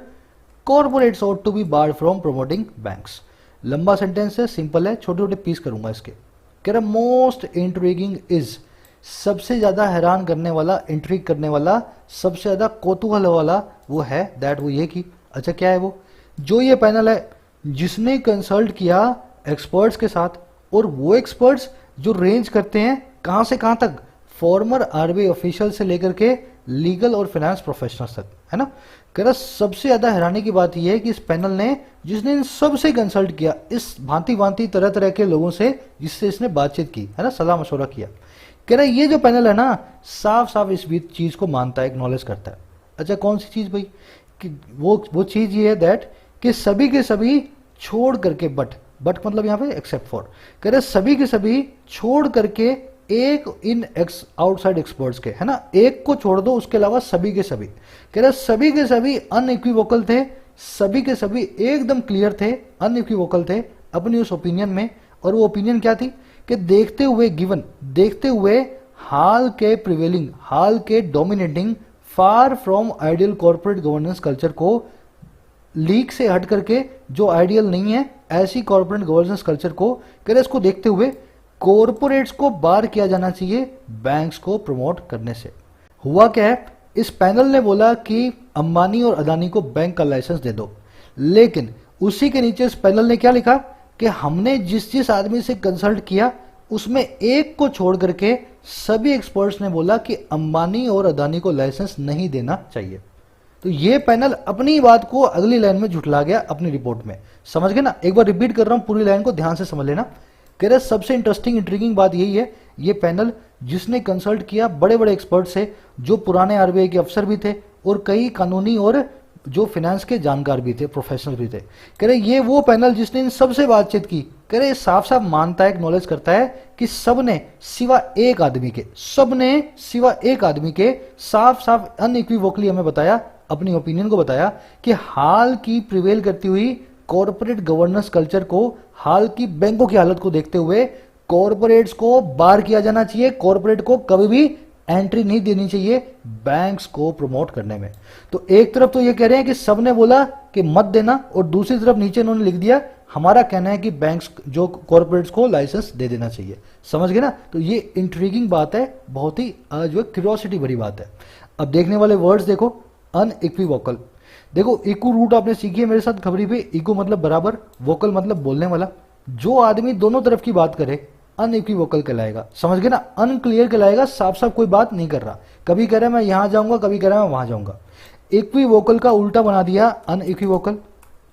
corporates ought to be barred from promoting banks. लंबा sentence है, simple है, छोटे छोटे piece करूंगा इसके। कह रहा most intriguing is, सबसे ज्यादा हैरान करने वाला, इंट्रीग करने वाला, सबसे ज्यादा कौतूहल वाला वो है दैट, वो ये कि अच्छा क्या है वो, जो ये पैनल है जिसने कंसल्ट किया एक्सपर्ट्स के साथ, और वो एक्सपर्ट्स जो रेंज करते हैं कहां से कहां तक, फॉर्मर आरबीआई ऑफिशियल से लेकर के लीगल और फाइनेंस प्रोफेशनल्स तक, है ना। कह रहा सबसे ज्यादा हैरानी की बात यह है कि इस पैनल ने, जिसने इन सबसे कंसल्ट किया, इस भांति भांति तरह तरह के लोगों से जिससे इसने बातचीत की, है ना, सलाह मशवरा किया, कह रहा ये जो पैनल है ना, साफ साफ इस चीज को मानता है, एक्नॉलेज करता है। अच्छा कौन सी चीज भाई, कि वो चीज ये है दैट कि सभी के सभी छोड़ करके, बट मतलब यहां पे एक्सेप्ट फॉर, कह रहे सभी के सभी छोड़ करके एक इन आउटसाइड एक्सपर्ट्स के, है ना, एक को छोड़ दो, उसके अलावा सभी के सभी, कह रहे सभी के सभी अनइक्विवोकल थे, सभी के सभी एकदम क्लियर थे, अनइक्विवोकल थे अपनी उस ओपिनियन में। और वो ओपिनियन क्या थी कि देखते हुए, गिवन देखते हुए, हाल के प्रिवेलिंग, हाल के dominating, far from ideal corporate governance culture को, लीक से हट करके जो आइडियल नहीं है ऐसी कॉर्पोरेट गवर्नेंस कल्चर को, कह रहे इसको देखते हुए कॉर्पोरेट्स को बार किया जाना चाहिए बैंक्स को प्रमोट करने से। हुआ क्या है, इस पैनल ने बोला कि अंबानी और अदानी को बैंक का लाइसेंस दे दो, लेकिन उसी के नीचे इस पैनल ने क्या लिखा कि हमने जिस जिस आदमी से कंसल्ट किया उसमें एक को छोड़ करके सभी एक्सपर्ट्स ने बोला कि अंबानी और अदानी को लाइसेंस नहीं देना चाहिए। तो ये पैनल अपनी बात को अगली लाइन में झुठला गया अपनी रिपोर्ट में। समझ गए ना, एक बार रिपीट कर रहा हूं, पूरी लाइन को ध्यान से समझ लेना। कह रहे सबसे इंटरेस्टिंग इंट्रिगिंग बात यही है, ये पैनल जिसने कंसल्ट किया बड़े बड़े एक्सपर्ट से, जो पुराने आरबीआई के अफसर भी थे और कई कानूनी और जो फाइनेंस के जानकार भी थे, प्रोफेशनल भी थे, कह रहे ये वो पैनल जिसने इन सबसे बातचीत की, कह रहे साफ साफ मानता है, एक्नॉलेज करता है कि सबने सिवा एक आदमी के, सबने सिवा एक आदमी के साफ साफ अनइक्विवोकली हमें बताया, अपनी ओपिनियन को बताया कि हाल की प्रिवेल करती हुई कॉर्पोरेट गवर्नेंस कल्चर को, हाल की बैंकों की हालत को देखते हुए कॉर्पोरेट्स को बार किया जाना चाहिए, कॉर्पोरेट को कभी भी एंट्री नहीं देनी चाहिए बैंक्स को प्रमोट करने में। तो एक तरफ तो ये कह रहे हैं कि सबने बोला कि मत देना, और दूसरी तरफ नीचे इन्होंने लिख दिया हमारा कहना है कि बैंक्स जो कॉर्पोरेट्स को लाइसेंस दे देना चाहिए। समझ गए ना, तो ये इंट्रीगिंग बात है, बहुत ही जो क्यूरियोसिटी भरी बात है। अब देखने वाले वर्ड्स देखो, अनइक्विवोकल, देखो इक्वू रूट आपने सीखी है मेरे साथ खबरी पे, इक्वू मतलब बराबर, वोकल मतलब बोलने वाला, जो आदमी दोनों तरफ की बात करे अनइक्विवोकल कहलाएगा। समझ गए ना, अनक्लियर कहलाएगा, साफ साफ कोई बात नहीं कर रहा, कभी कह रहा है मैं यहां जाऊंगा, कभी कह रहा है मैं वहां जाऊंगा। इक्विवोकल का उल्टा बना दिया अनइक्विवोकल,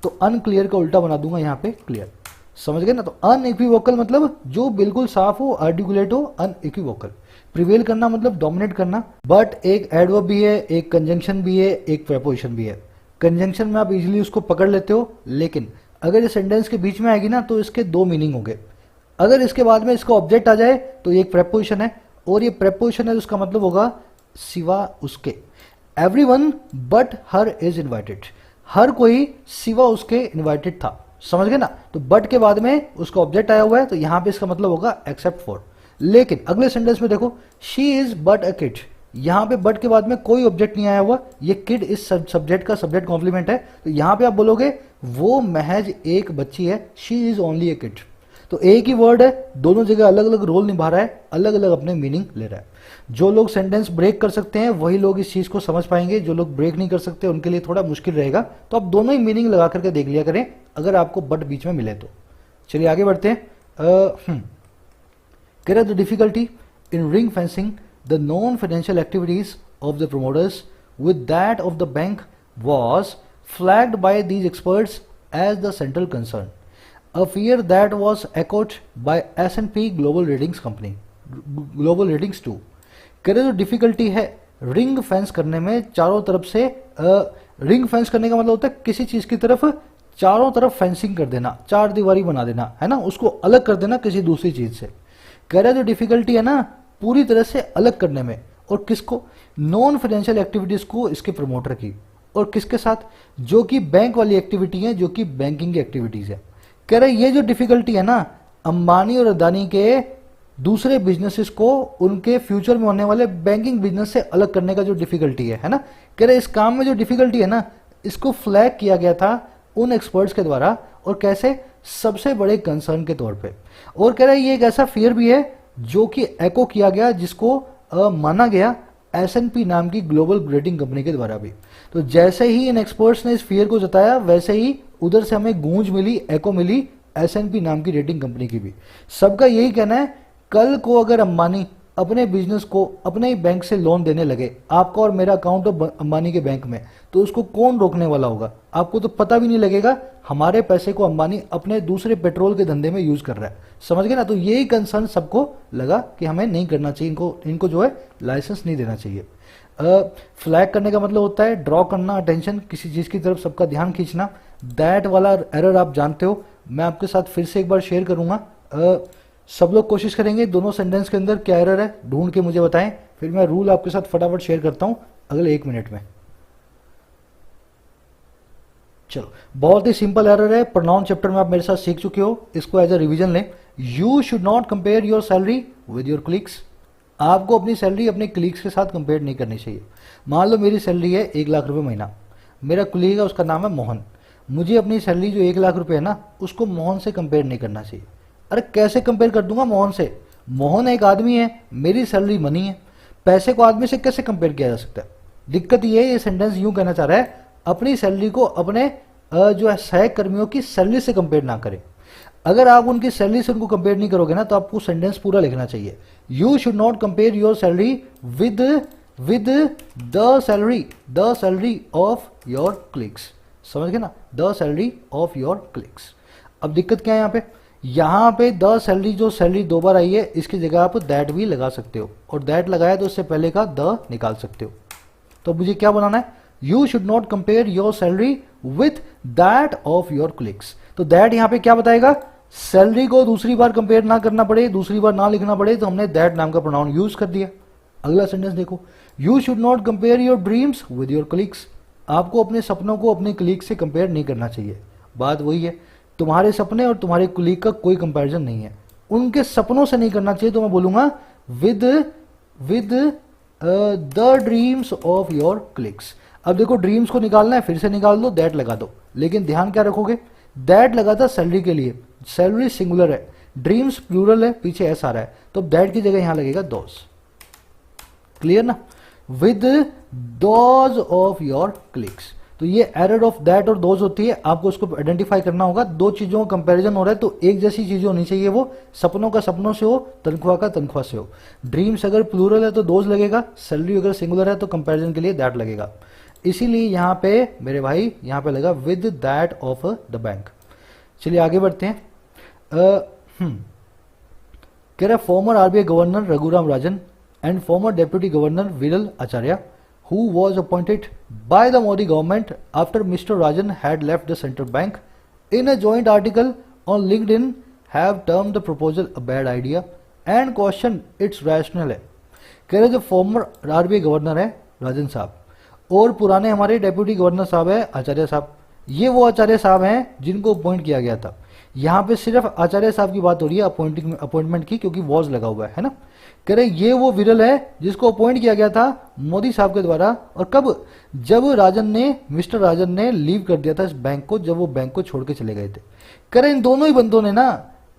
तो अनक्लियर का उल्टा बना दूंगा यहाँ पे क्लियर। समझ गए ना, तो अनइक्विवोकल मतलब जो बिल्कुल साफ हो, आर्टिकुलेट हो, अनइक्विवोकल। प्रिवेल करना मतलब डोमिनेट करना, बट एक एडवर्ब भी है, एक कंजंक्शन भी है, एक प्रेपोजिशन भी है। कंजंक्शन में आप इजीली उसको पकड़ लेते हो, लेकिन अगर ये सेंटेंस के बीच में आएगी ना तो इसके दो मीनिंग होंगे। अगर इसके बाद में इसका ऑब्जेक्ट आ जाए तो ये एक प्रेपोजिशन है, और ये प्रेपोजिशन है तो उसका मतलब होगा सिवा उसके। Everyone but her is invited, हर कोई सिवा उसके इनवाइटेड था। समझ गए ना, तो बट के बाद में उसका ऑब्जेक्ट आया हुआ है, तो यहां पे इसका मतलब होगा एक्सेप्ट फॉर। लेकिन अगले सेंटेंस में देखो, she is but a kid, यहां पे बट के बाद में कोई ऑब्जेक्ट नहीं आया हुआ, ये किड इस सब्जेक्ट का सब्जेक्ट कॉम्प्लीमेंट है, तो यहां पे आप बोलोगे वो महज एक बच्ची है, she is only A kid. तो एक ही वर्ड है, दोनों जगह अलग अलग रोल निभा रहा है, अलग अलग अपने मीनिंग ले रहा है। जो लोग सेंटेंस ब्रेक कर सकते हैं वही लोग इस चीज को समझ पाएंगे, जो लोग ब्रेक नहीं कर सकते उनके लिए थोड़ा मुश्किल रहेगा। तो आप दोनों ही मीनिंग लगा करके देख लिया करें अगर आपको बट बीच में मिले तो। चलिए आगे बढ़ते हैं। कह रहा the difficulty in ring fencing the non-financial activities of the promoters with that of the bank was flagged by these experts as the central concern, a fear that was echoed by S&P Global Ratings Company, Global Ratings too। कह रहे जो difficulty है ring fence करने में, चारों तरफ से ring fence करने का मतलब होता है किसी चीज की तरफ चारों तरफ फेंसिंग कर देना, चार दीवारी बना देना, है ना, उसको अलग कर देना किसी दूसरी चीज से। कह रहा है जो डिफिकल्टी है ना पूरी तरह से अलग करने में, और किसको, नॉन फाइनेंशियल एक्टिविटीज को इसके प्रमोटर की, और किसके साथ, जो कि बैंक वाली एक्टिविटी है, जो कि बैंकिंग की एक्टिविटीज है। कह रहे ये जो डिफिकल्टी है ना अंबानी और अदानी के दूसरे बिजनेसेस को उनके फ्यूचर में होने वाले बैंकिंग बिजनेस से अलग करने का जो डिफिकल्टी है ना, कह रहे इस काम में जो डिफिकल्टी है ना इसको फ्लैग किया गया था उन एक्सपर्ट्स के द्वारा, और कैसे, सबसे बड़े कंसर्न के तौर पे। और कह रहे ये एक ऐसा फियर भी है जो कि एको किया गया, जिसको माना गया S&P नाम की ग्लोबल रेटिंग कंपनी के द्वारा भी। तो जैसे ही इन एक्सपर्ट्स ने इस फियर को जताया वैसे ही उधर से हमें गूंज मिली, एको मिली S&P नाम की रेटिंग कंपनी की भी। सबका यही कहना है कल को अगर अंबानी अपने बिजनेस को अपने ही बैंक से लोन देने लगे, आपका और मेरा अकाउंट हो अंबानी के बैंक में, तो उसको कौन रोकने वाला होगा? आपको तो पता भी नहीं लगेगा हमारे पैसे को अंबानी अपने दूसरे पेट्रोल के धंधे में यूज कर रहा है। समझ गए ना? तो यही कंसर्न सबको लगा कि हमें नहीं करना चाहिए, इनको जो है लाइसेंस नहीं देना चाहिए। फ्लैग करने का मतलब होता है ड्रॉ करना अटेंशन, किसी चीज की तरफ सबका ध्यान खींचना। दैट वाला एरर आप जानते हो, मैं आपके साथ फिर से एक बार शेयर करूंगा। सब लोग कोशिश करेंगे दोनों सेंटेंस के अंदर क्या एरर है ढूंढ के मुझे बताएं, फिर मैं रूल आपके साथ फटाफट शेयर करता हूं अगले 1 मिनट में। चलो, बहुत ही सिंपल एरर है, प्रोनाउन चैप्टर में आप मेरे साथ सीख चुके हो, इसको एज अ रिवीजन लें। You should not compare your salary with your clicks. आपको अपनी सैलरी अपने क्लिक्स के साथ कंपेयर नहीं करनी चाहिए। मान लो मेरी सैलरी है 1 लाख रुपए महीना, मेरा कुलीग है उसका नाम है मोहन, मुझे अपनी सैलरी जो 1 लाख रुपए है ना उसको मोहन से कंपेयर नहीं करना चाहिए। अरे कैसे कंपेयर कर दूंगा मोहन से? मोहन एक आदमी है, मेरी सैलरी मनी है, पैसे को आदमी से कैसे कंपेयर किया जा सकता है? दिक्कत ये सेंटेंस यूं कहना चाह रहा है अपनी सैलरी को अपने जो है सहकर्मियों की सैलरी से कंपेयर ना करें। अगर आप उनकी सैलरी से उनको कंपेयर नहीं करोगे ना तो आपको सेंटेंस पूरा लिखना चाहिए। You should not compare your salary with the salary of your clicks. समझ गए ना? The salary of your clicks. अब दिक्कत क्या है यहाँ पे द सैलरी, जो सैलरी 2 बार आई है इसकी जगह आप दैट भी लगा सकते हो, और दैट लगाया तो उससे पहले का द निकाल सकते हो। तो मुझे क्या बनाना है? You should not compare your salary with that of your clicks. तो दैट यहाँ पे क्या बताएगा? सैलरी को दूसरी बार कंपेयर ना करना पड़े, दूसरी बार ना लिखना पड़े, तो हमने दैट नाम का प्रोनाउन यूज कर दिया। अगला सेंटेंस देखो, you should not compare your dreams with your clicks. आपको अपने सपनों को अपने क्लिक से कंपेयर नहीं करना चाहिए। बात वही है, तुम्हारे सपने और तुम्हारे कुलीग का कोई कंपैरिजन नहीं है, उनके सपनों से नहीं करना चाहिए। तो मैं बोलूंगा with the dreams of your clicks. अब देखो ड्रीम्स को निकालना है, फिर से निकाल दो, दैट लगा दो, लेकिन ध्यान क्या रखोगे? दैट लगा था सैलरी के लिए, सैलरी सिंगुलर है, ड्रीम्स प्लूरल है, पीछे एस आ रहा है, तो दैट की जगह यहां लगेगा दोज। क्लियर ना? With those of your clicks. तो ये एरर ऑफ दैट और दोज होती है, आपको उसको आइडेंटिफाई करना होगा। दो चीजों का कंपैरिजन हो रहा है तो एक जैसी चीजें होनी चाहिए, वो सपनों का सपनों से हो, तनख्वाह का तनख्वाह से हो। ड्रीम्स अगर प्लूरल है तो दोज लगेगा, सैलरी अगर सिंगुलर है तो कंपैरिजन के लिए दैट लगेगा। इसीलिए यहां पे मेरे भाई यहां पे लगा with that of the bank. चलिए आगे बढ़ते हैं। कह रहा farmer RBI governor Raghuram Rajan and farmer deputy governor Viral Acharya who was appointed by the Modi government after Mr. Rajan had left the central bank, in a joint article on LinkedIn have termed the proposal a bad idea and questioned its rationale। कह रहे जो farmer RBI governor है राजन साहब और पुराने हमारे deputy governor साहब है आचार्य साहब, ये वो आचार्य साहब हैं जिनको अपॉइंट किया गया था। यहाँ पे सिर्फ आचार्य साहब की बात हो रही है अपॉइंटमेंट की, क्योंकि वॉज लगा हुआ है ना। कह रहे ये वो विरल है जिसको अपॉइंट किया गया था मोदी साहब के द्वारा, और कब? जब मिस्टर राजन ने लीव कर दिया था इस बैंक को, जब वो बैंक को छोड़ के चले गए थे। कह रहे इन दोनों ही बंदों ने ना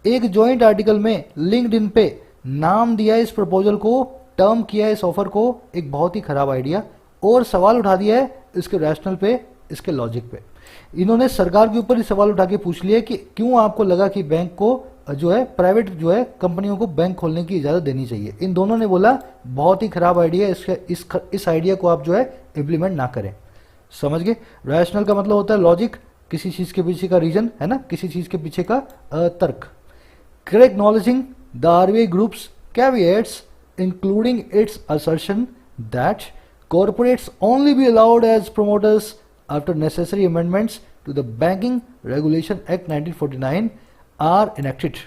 एक जॉइंट आर्टिकल में लिंक्डइन पे नाम दिया इस प्रपोजल को, टर्म किया इस ऑफर को एक बहुत ही खराब आइडिया, और सवाल उठा दिया है इसके रैशनल पे, इसके लॉजिक पे। इन्होंने सरकार के ऊपर ही सवाल उठा के पूछ लिया कि क्यों आपको लगा कि बैंक को जो है प्राइवेट जो है कंपनियों को बैंक खोलने की इजाजत देनी चाहिए। इन दोनों ने बोला बहुत ही खराब आइडिया, इस आइडिया को आप जो है इम्प्लीमेंट ना करें। समझ गए? रैशनल का मतलब होता है लॉजिक, किसी चीज के पीछे का रीजन है ना, किसी चीज के पीछे का तर्क। Acknowledging the RBI group's caveats including its assertion that corporates only be allowed as promoters after necessary amendments to the Banking Regulation Act 1949 are enacted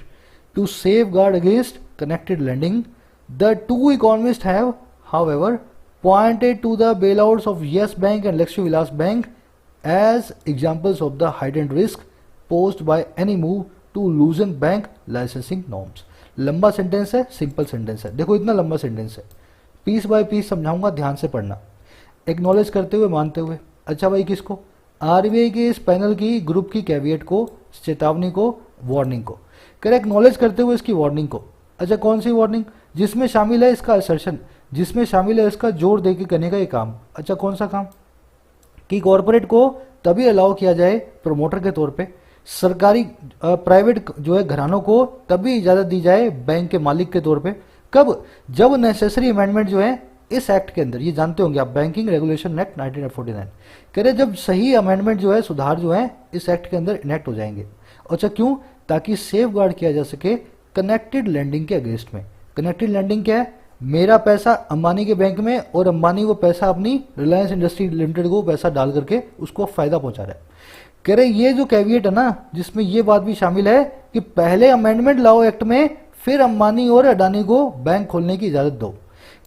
to safeguard against connected lending. The two economists have, however, pointed to the bailouts of Yes Bank and Lakshmi Vilas Bank as examples of the heightened risk posed by any move to loosen bank licensing norms. लंबा sentence है, simple sentence है, देखो इतना लंबा sentence है, piece bye piece समझाऊंगा, ध्यान से पढ़ना, एक्नॉलेज करते हुए, मानते हुए। अच्छा भाई किसको? आरबीआई के इस पैनल की ग्रुप की कैविएट को, चेतावनी को, वार्निंग को। करेक्ट, एक्नॉलेज करते हुए इसकी वार्निंग को। अच्छा कौन सी वार्निंग? जिसमें शामिल है इसका असर्शन, जिसमें शामिल है इसका जोर देके करने का ये काम। अच्छा कौन सा काम? कि कॉरपोरेट को तभी अलाउ किया जाए प्रोमोटर के तौर पे, सरकारी प्राइवेट जो है घरानों को तभी इजाजत दी जाए बैंक के मालिक के तौर पे। कब? जब नेसेसरी अमेंडमेंट जो है इस एक्ट के अंदर, ये जानते होंगे आप, बैंकिंग रेगुलेशन एक्ट 1949, कह रहे जब सही अमेंडमेंट जो है, सुधार जो है इस एक्ट के अंदर इनेक्ट हो जाएंगे। अच्छा क्यों? ताकि सेफ गार्ड किया जा सके कनेक्टेड लैंडिंग के अगेंस्ट में। कनेक्टेड लैंडिंग क्या है? मेरा पैसा अंबानी के बैंक में और अंबानी को पैसा अपनी रिलायंस इंडस्ट्री लिमिटेड को पैसा डाल करके उसको फायदा पहुंचा रहा है। कह रहे ये जो कैविएट है ना, जिसमें ये बात भी शामिल है कि पहले अमेंडमेंट लाओ एक्ट में, फिर अंबानी और अडानी को बैंक खोलने की इजाजत दो।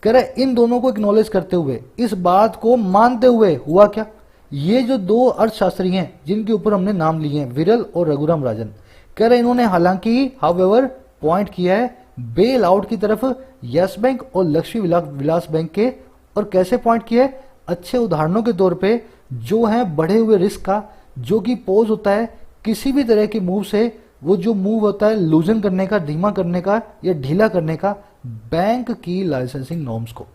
कह रहे इन दोनों को एक्नॉलेज करते हुए, इस बात को मानते हुए, हुआ क्या? ये जो दो अर्थशास्त्री हैं जिनके ऊपर हमने नाम लिए हैं, विरल और रघुराम राजन, कह रहे इन्होंने हालांकि हाउएवर पॉइंट किया है बेल आउट की तरफ यस बैंक और लक्ष्मी विलास बैंक के। और कैसे पॉइंट किया है? अच्छे उदाहरणों के तौर पे, जो है बढ़े हुए रिस्क का, जो कि पोज होता है किसी भी तरह के मूव से, वो जो मूव होता है लूजन करने का, धीमा करने का या ढीला करने का बैंक की लाइसेंसिंग नॉर्म्स को।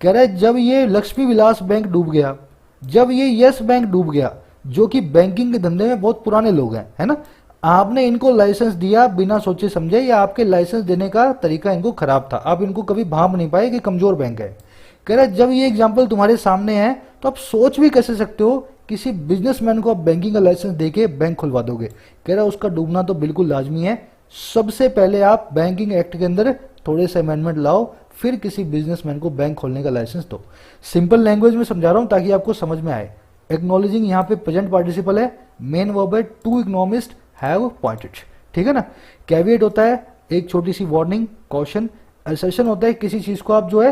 कह रहे जब ये लक्ष्मी विलास बैंक डूब गया, जब ये यस बैंक डूब गया, जो कि बैंकिंग के धंधे में बहुत पुराने लोग हैं, है ना, आपने इनको लाइसेंस दिया बिना सोचे समझे, या आपके लाइसेंस देने का तरीका इनको खराब था, आप इनको कभी भांप नहीं पाए कि कमजोर बैंक है। कह रहे जब ये एग्जाम्पल तुम्हारे सामने है तो आप सोच भी कैसे सकते हो किसी बिजनेसमैन को आप बैंकिंग का लाइसेंस देके बैंक खुलवा दोगे? कह रहा उसका डूबना तो बिल्कुल लाजमी है। सबसे पहले आप बैंकिंग एक्ट के अंदर थोड़े से अमेंडमेंट लाओ, फिर किसी बिजनेसमैन को बैंक खोलने का लाइसेंस दो। सिंपल लैंग्वेज में समझा रहा हूं ताकि आपको समझ में आए। एक्नॉलेजिंग यहाँ पे प्रेजेंट पार्टिसिपल है, मेन वर्ब है, टू इकोनॉमिस्ट हैव पॉइंटेड, ठीक है ना। कैविएट होता है एक छोटी सी वार्निंग, कॉशन। असर्शन होता है किसी चीज को आप जो है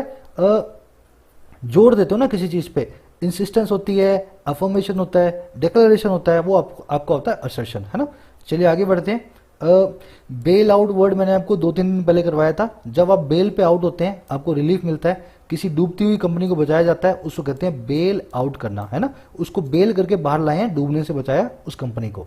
जोड़ देते हो ना किसी चीज पे, इंसिस्टेंस होती है, अफर्मेशन होता है, डिक्लेरेशन होता है, वो आपका होता है असर्शन, है ना। चलिए आगे बढ़ते हैं। बेल आउट वर्ड मैंने आपको 2-3 दिन पहले करवाया था। जब आप बेल पे आउट होते हैं, आपको रिलीफ मिलता है, किसी डूबती हुई कंपनी को बचाया जाता है, उसको कहते हैं बेल आउट करना, है ना। उसको बेल करके बाहर लाए हैं, डूबने से बचाया उस कंपनी को।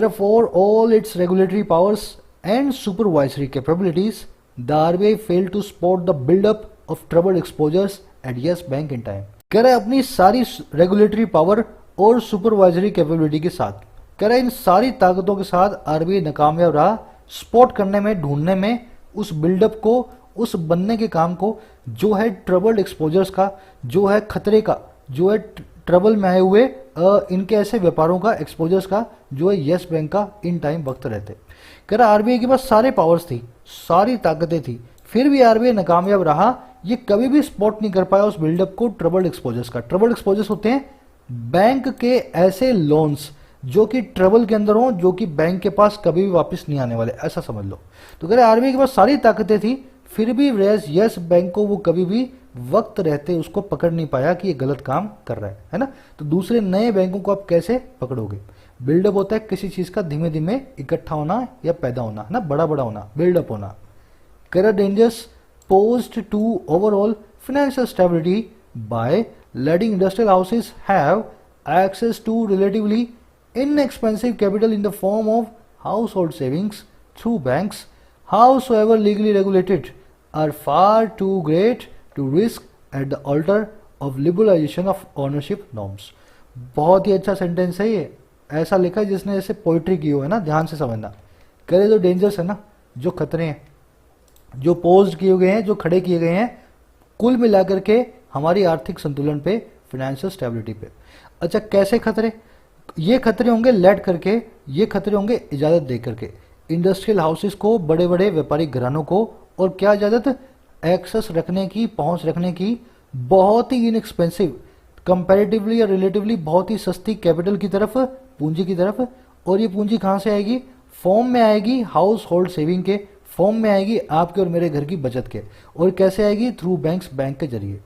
For all its regulatory powers and supervisory capabilities, the RBI failed to spot the buildup of troubled exposures at Yes Bank in time. कह रहा है अपनी सारी रेगुलेटरी पावर और सुपरवाइजरी कैपेबिलिटी के साथ, कह रहा है इन सारी ताकतों के साथ आरबीआई नाकामयाब रहा स्पॉट करने में, ढूंढने में, उस बिल्डअप को, उस बनने के काम को जो है ट्रबल्ड एक्सपोजर्स का, जो है खतरे का, जो है ट्रबल में आए हुए इनके ऐसे व्यापारों का, एक्सपोजर्स का, जो है यस बैंक का इन टाइम वक्त रहते। कह रहा आरबीआई के पास सारे पावर्स थी, सारी ताकतें थी, फिर भी आरबीआई नाकामयाब रहा। ये कभी भी स्पॉट नहीं कर पाया उस बिल्डअप को ट्रबल्ड एक्सपोजर्स का। ट्रबल्ड एक्सपोजर्स होते हैं बैंक के ऐसे लोन्स जो कि ट्रबल के अंदर हो, जो कि बैंक के पास कभी भी वापस नहीं आने वाले, ऐसा समझ लो। तो कह रहे आरबीआई के पास सारी ताकतें थी, फिर भी यस बैंक को वो कभी भी वक्त रहते उसको पकड़ नहीं पाया कि ये गलत काम कर रहा है ना। तो दूसरे नए बैंकों को आप कैसे पकड़ोगे? बिल्डअप होता है किसी चीज का धीमे धीमे इकट्ठा होना या पैदा होना, है ना, बड़ा बड़ा होना, बिल्डअप होना। Correct dangers posed to overall financial stability by letting industrial houses have access to relatively inexpensive capital in the form of household savings through banks, howsoever legally regulated, are far too great to risk at the altar of liberalization of ownership norms। बहुत ही अच्छा sentence है ये, ऐसा लिखा है जिसने जैसे poetry की हो, है ना, ध्यान से समझना। करे जो डेंजर्स है ना, जो खतरे हैं, जो पोज किए गए हैं, जो खड़े किए गए हैं, कुल मिलाकर के हमारी आर्थिक संतुलन पे, फाइनेंशियल स्टेबिलिटी पे। अच्छा कैसे खतरे? ये खतरे होंगे लेट करके, ये खतरे होंगे इजाजत दे करके। इंडस्ट्रियल हाउसेस को, बड़े बड़े व्यापारिक घरानों को, और क्या इजाजत? एक्सेस रखने की, पहुंच रखने की, बहुत ही इनएक्सपेंसिव, कंपैरेटिवली या रिलेटिवली बहुत ही सस्ती कैपिटल की तरफ, पूंजी की तरफ। और ये पूंजी कहाँ से आएगी? फॉर्म में आएगी हाउस होल्ड सेविंग के, फॉर्म में आएगी आपके और मेरे घर की बचत के। और कैसे आएगी? थ्रू बैंक्स, बैंक के जरिए।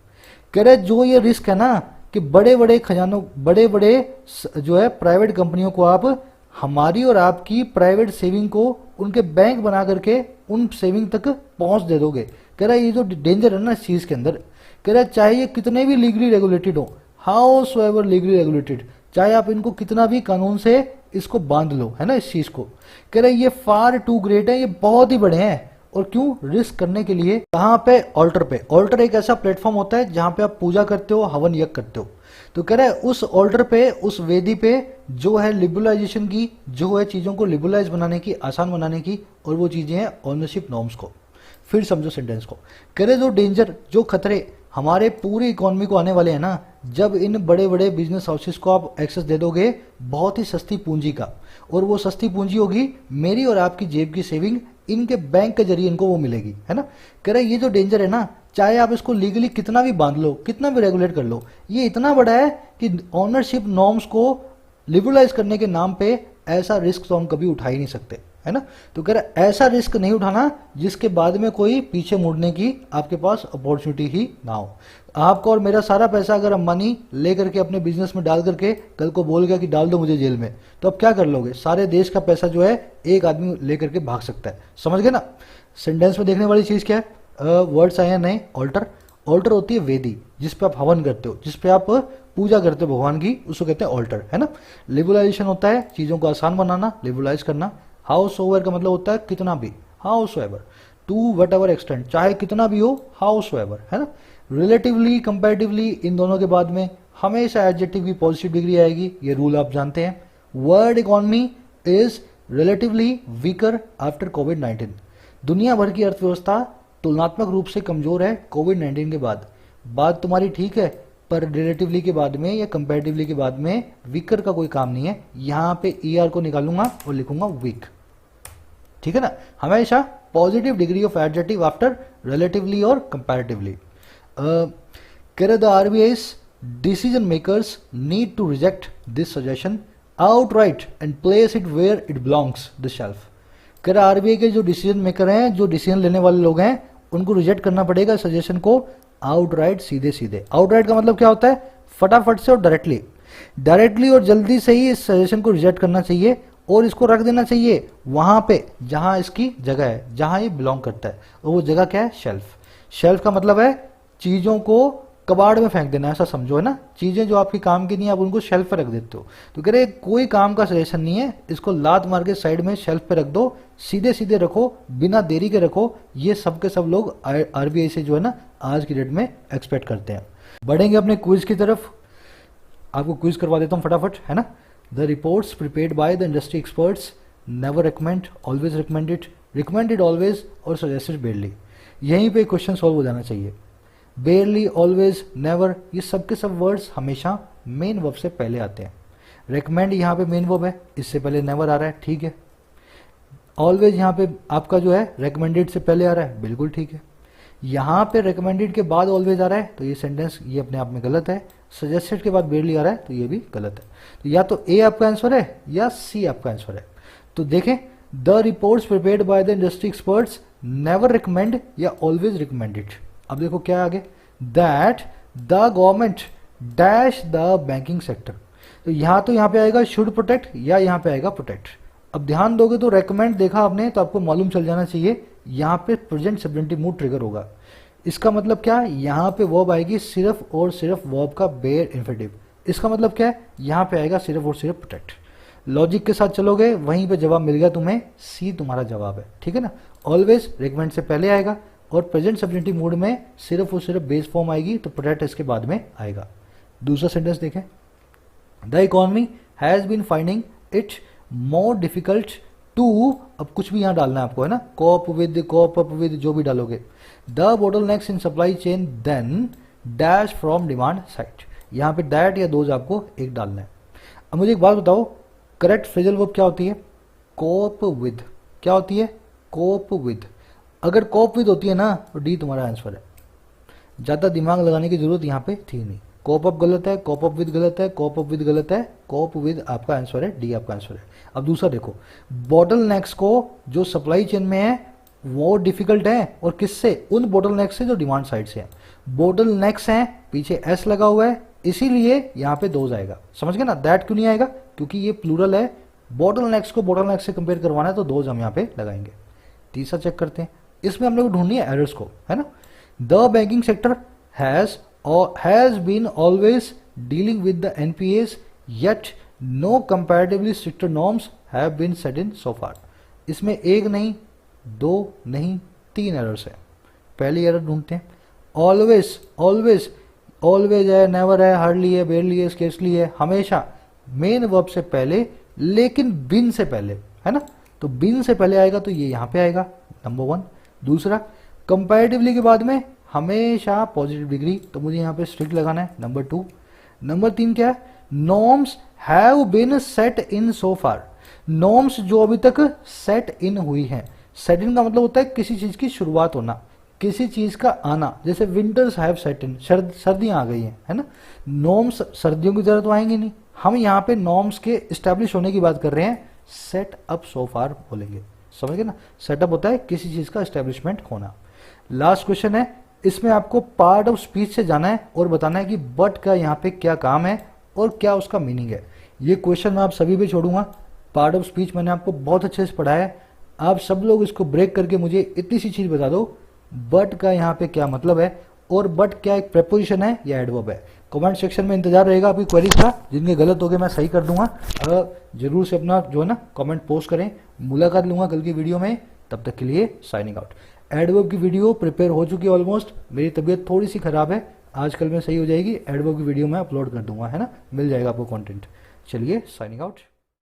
कह रहे जो ये रिस्क है ना कि बड़े बड़े खजानों, बड़े बड़े जो है प्राइवेट कंपनियों को आप हमारी और आपकी प्राइवेट सेविंग को उनके बैंक बना करके उन सेविंग तक पहुंच दे दोगे। कह रहा है ये जो डेंजर है ना इस चीज के अंदर, कह रहा है चाहे ये कितने भी लीगली रेगुलेटेड हो, how so ever legally regulated, चाहे आप इनको कितना भी कानून से इसको बांध लो, है ना इस चीज को। कह रहे ये फार टू ग्रेट है, ये बहुत ही बड़े हैं। और क्यों? रिस्क करने के लिए। कहां पे? ऑल्टर पे। ऑल्टर एक ऐसा प्लेटफॉर्म होता है जहां पे आप पूजा करते हो, हवन यज्ञ करते हो। तो कह रहा है उस ऑल्टर पे, उस वेदी पे जो है लिबरलाइजेशन की, जो है चीजों को लिबरलाइज बनाने की, आसान बनाने की, और वो चीजें हैं ओनरशिप नॉर्म्स को। फिर समझो सेंटेंस को। कह रहे जो डेंजर, जो खतरे हमारे पूरी इकोनॉमी को आने वाले हैं ना, जब इन बड़े बड़े बिजनेस हाउसेस को आप एक्सेस दे दोगे बहुत ही सस्ती पूंजी का, और वो सस्ती पूंजी होगी मेरी और आपकी जेब की सेविंग, इनके बैंक के जरिए इनको वो मिलेगी, है ना। कह रहे ये जो डेंजर है ना, चाहे आप इसको लीगली कितना भी बांध लो, कितना भी रेगुलेट कर लो, ये इतना बड़ा है कि ऑनरशिप नॉर्म्स को लिबरलाइज करने के नाम पे ऐसा रिस्क तो हम कभी उठा ही नहीं सकते, है ना। तो कह रहा ऐसा रिस्क नहीं उठाना जिसके बाद में कोई पीछे मुड़ने की आपके पास अपॉर्चुनिटी ही ना हो। आपका और मेरा सारा पैसा अगर अंबानी लेकर के अपने बिजनेस में डाल करके कल को बोल गया कि डाल दो मुझे जेल में, तो अब क्या कर लोगे? सारे देश का पैसा जो है एक आदमी लेकर के भाग सकता है। समझ गए ना। सेंटेंस में देखने वाली चीज क्या है? वर्ड्स आए हैं नए। ऑल्टर, ऑल्टर होती है वेदी जिसपे आप हवन करते हो, जिसपे आप पूजा करते हो भगवान की, उसको कहते हैं ऑल्टर, है ना। लिबरलाइजेशन होता है चीजों को आसान बनाना, लिबरलाइज करना। हाउस ओवर का मतलब होता है कितना भी, however, to whatever extent, चाहे कितना भी हो, हाउस एवर, है ना। रिलेटिवली, कंपैरेटिवली, इन दोनों के बाद में हमेशा एडजेक्टिव की पॉजिटिव डिग्री आएगी, ये रूल आप जानते हैं। World economy is relatively weaker after कोविड-19। दुनिया भर की अर्थव्यवस्था तुलनात्मक रूप से कमजोर है कोविड-19 के बाद। बात तुम्हारी ठीक है, पर रिलेटिवली के बाद में या कंपैरेटिवली के बाद में वीकर का कोई काम नहीं है। यहां पे ईआर को निकालूंगा और लिखूंगा वीक, ठीक है ना। हमेशा positive degree of adjective after relatively और कंपैरेटिवली। कह the RBI decision makers need to reject this suggestion outright and place it where it belongs the shelf. कह रहा आरबीआई के जो डिसीजन मेकर हैं, जो डिसीजन लेने वाले लोग हैं, उनको रिजेक्ट करना पड़ेगा सजेशन को आउटराइट, सीधे सीधे। आउटराइट का मतलब क्या होता है? फटाफट से और डायरेक्टली, डायरेक्टली और जल्दी से ही इस सजेशन को रिजेक्ट करना चाहिए और इसको रख देना चाहिए वहां पे जहां इसकी जगह है, जहां ये बिलोंग करता है। और वो जगह क्या है? शेल्फ। शेल्फ का मतलब है चीजों को कबाड़ में फेंक देना, ऐसा समझो, है ना। चीजें जो आपके काम की नहीं है आप उनको शेल्फ पे रख देते हो। तो कह रहे कोई काम का सजेशन नहीं है, इसको लात मार के साइड में शेल्फ पे रख दो, सीधे सीधे रखो, बिना देरी के रखो। ये सब के सब लोग आरबीआई से जो है ना आज की डेट में एक्सपेक्ट करते हैं। बढ़ेंगे अपने क्विज की तरफ। आपको क्विज करवा देता हूँ फटाफट, है ना। The reports prepared by the industry experts never recommend, always recommended, recommended always और सजेस्टेड बेयरली। यहीं पे क्वेश्चन सॉल्व हो जाना चाहिए। बेयरली, ऑलवेज, नेवर, ये सब के सब वर्ड्स हमेशा मेन वर्ब से पहले आते हैं। रिकमेंड यहाँ पे मेन वर्ब है, इससे पहले नेवर आ रहा है, ठीक है। ऑलवेज यहाँ पे आपका जो है रिकमेंडेड से पहले आ रहा है, बिल्कुल ठीक है। यहाँ पे रिकमेंडेड के बाद ऑलवेज आ रहा है, तो ये सेंटेंस ये अपने आप में गलत है। सजेस्टेड के बाद बेयरली आ रहा है, तो ये भी गलत है। तो या तो ए आपका आंसर है या सी आपका आंसर है। तो देखें, the reports prepared by the industry experts never recommend या ऑलवेज रिकमेंडेड। अब देखो क्या आगे, that the government dash the banking sector. तो यहाँ पे आएगा शुड प्रोटेक्ट या यहाँ पे आएगा प्रोटेक्ट। अब ध्यान दोगे तो रेकमेंड देखा आपने तो आपको मालूम चल जाना चाहिए यहाँ पे प्रेजेंट सब्जेंटिव मूड ट्रिगर होगा। इसका मतलब क्या है? यहाँ पे वर्ब आएगी सिर्फ और सिर्फ वर्ब का बेयर इन्फिनेटिव। इसका मतलब क्या है? यहाँ पे आएगा सिर्फ और सिर्फ प्रोटेक्ट। लॉजिक के साथ चलोगे वहीं पे जवाब मिल गया तुम्हें, सी तुम्हारा जवाब है, ठीक है ना। ऑलवेज रेकमेंड से पहले आएगा और प्रेजेंट सब्जेंटिव मूड में सिर्फ और सिर्फ बेस फॉर्म आएगी, तो प्रोटेक्ट इसके बाद में आएगा। दूसरा सेंटेंस देखें, the economy has been finding it more difficult to, अब कुछ भी यहाँ डालना है आपको, है ना, कोप अप विद जो भी डालोगे। The bottlenecks in supply chain then dash from demand side. यहाँ पे दैट या दोज आपको एक डालना है। अब मुझे एक बात बताओ, करेक्ट फ्रेजल वर्ब क्या होती है? Cope with. क्या होती है? Cope with. अगर कोप विद होती है ना तो डी तुम्हारा आंसर है। ज़्यादा दिमाग लगाने की जरूरत यहाँ पे थी नहीं। कोप अप गलत है, कोप अप विद गलत है, कोप अप विद गलत है, कोप विद आपका आंसर है, डी आपका आंसर है। अब दूसरा देखो, बॉटल नेक्स को जो सप्लाई चेन में है वो डिफिकल्ट है, और किससे, उन बॉटल नेक्स से जो डिमांड साइड से है। बॉटल नेक्स है, पीछे एस लगा हुआ है, इसीलिए यहाँ पे दोज आएगा। समझ गए ना, दैट क्यों नहीं आएगा, क्योंकि ये प्लूरल है, बॉटल नेक्स को बॉटल नेक्स से कंपेयर करवाना है तो दोज हम यहाँ पे लगाएंगे। तीसरा चेक करते हैं, इसमें हम लोग ढूंढनी है एरर्स को, है ना। The banking sector has been always dealing with the NPS yet no comparatively stricter norms have been set in so far. इसमें एक नहीं, दो नहीं, तीन एरर्स है। पहली एरर ढूंढते हैं, ऑलवेज ऑलवेज ऑलवेज है, नेवर है, हार्डली है, बेयरली है, स्केर्सली है, हमेशा मेन वर्ब से पहले लेकिन बिन से पहले, है ना। तो बिन से पहले आएगा तो ये यहां पे आएगा, नंबर 1। दूसरा, कंपैरेटिवली के बाद में हमेशा पॉजिटिव डिग्री, तो मुझे यहां पे स्ट्रिक्ट लगाना है, नंबर 2। नंबर 3 क्या है, norms have been set in so far. Norms जो अभी तक सेट इन हुई हैं, सेट इन का मतलब होता है किसी चीज की शुरुआत होना, किसी चीज का आना, जैसे विंटर्स हैव सेट इन, सर्दियां आ गई हैं, है ना। नॉर्म्स सर्दियों की तरह तो आएंगे नहीं, हम यहाँ पे नॉर्म्स के स्टैब्लिश होने की बात कर रहे हैं, सेट अप सो फार बोलेंगे। समझ गए ना, सेटअप होता है किसी चीज का एस्टेब्लिशमेंट होना। लास्ट क्वेश्चन है, इसमें आपको पार्ट ऑफ स्पीच से जाना है और बताना है कि बट का यहाँ पे क्या काम है और क्या उसका मीनिंग है। ये क्वेश्चन मैं आप सभी पे छोड़ूंगा। पार्ट ऑफ स्पीच मैंने आपको बहुत अच्छे से पढ़ाया है, आप सब लोग इसको ब्रेक करके मुझे इतनी सी चीज बता दो, बट का यहाँ पे क्या मतलब है, और बट क्या एक प्रेपोजिशन है या एडवर्ब है। कमेंट सेक्शन में इंतजार रहेगा आपकी क्वेरीज का, जिनके गलत हो गए मैं सही कर दूंगा। जरूर से अपना जो है ना कमेंट पोस्ट करें, मुलाकात लूंगा कल की वीडियो में, तब तक के लिए साइनिंग आउट। एडवर्ब की वीडियो प्रिपेयर हो चुकी है ऑलमोस्ट, मेरी तबीयत थोड़ी सी खराब है, आज कल में सही हो जाएगी। एडवर्ब की वीडियो मैं अपलोड कर दूंगा, है ना, मिल जाएगा आपको कंटेंट। चलिए साइनिंग आउट।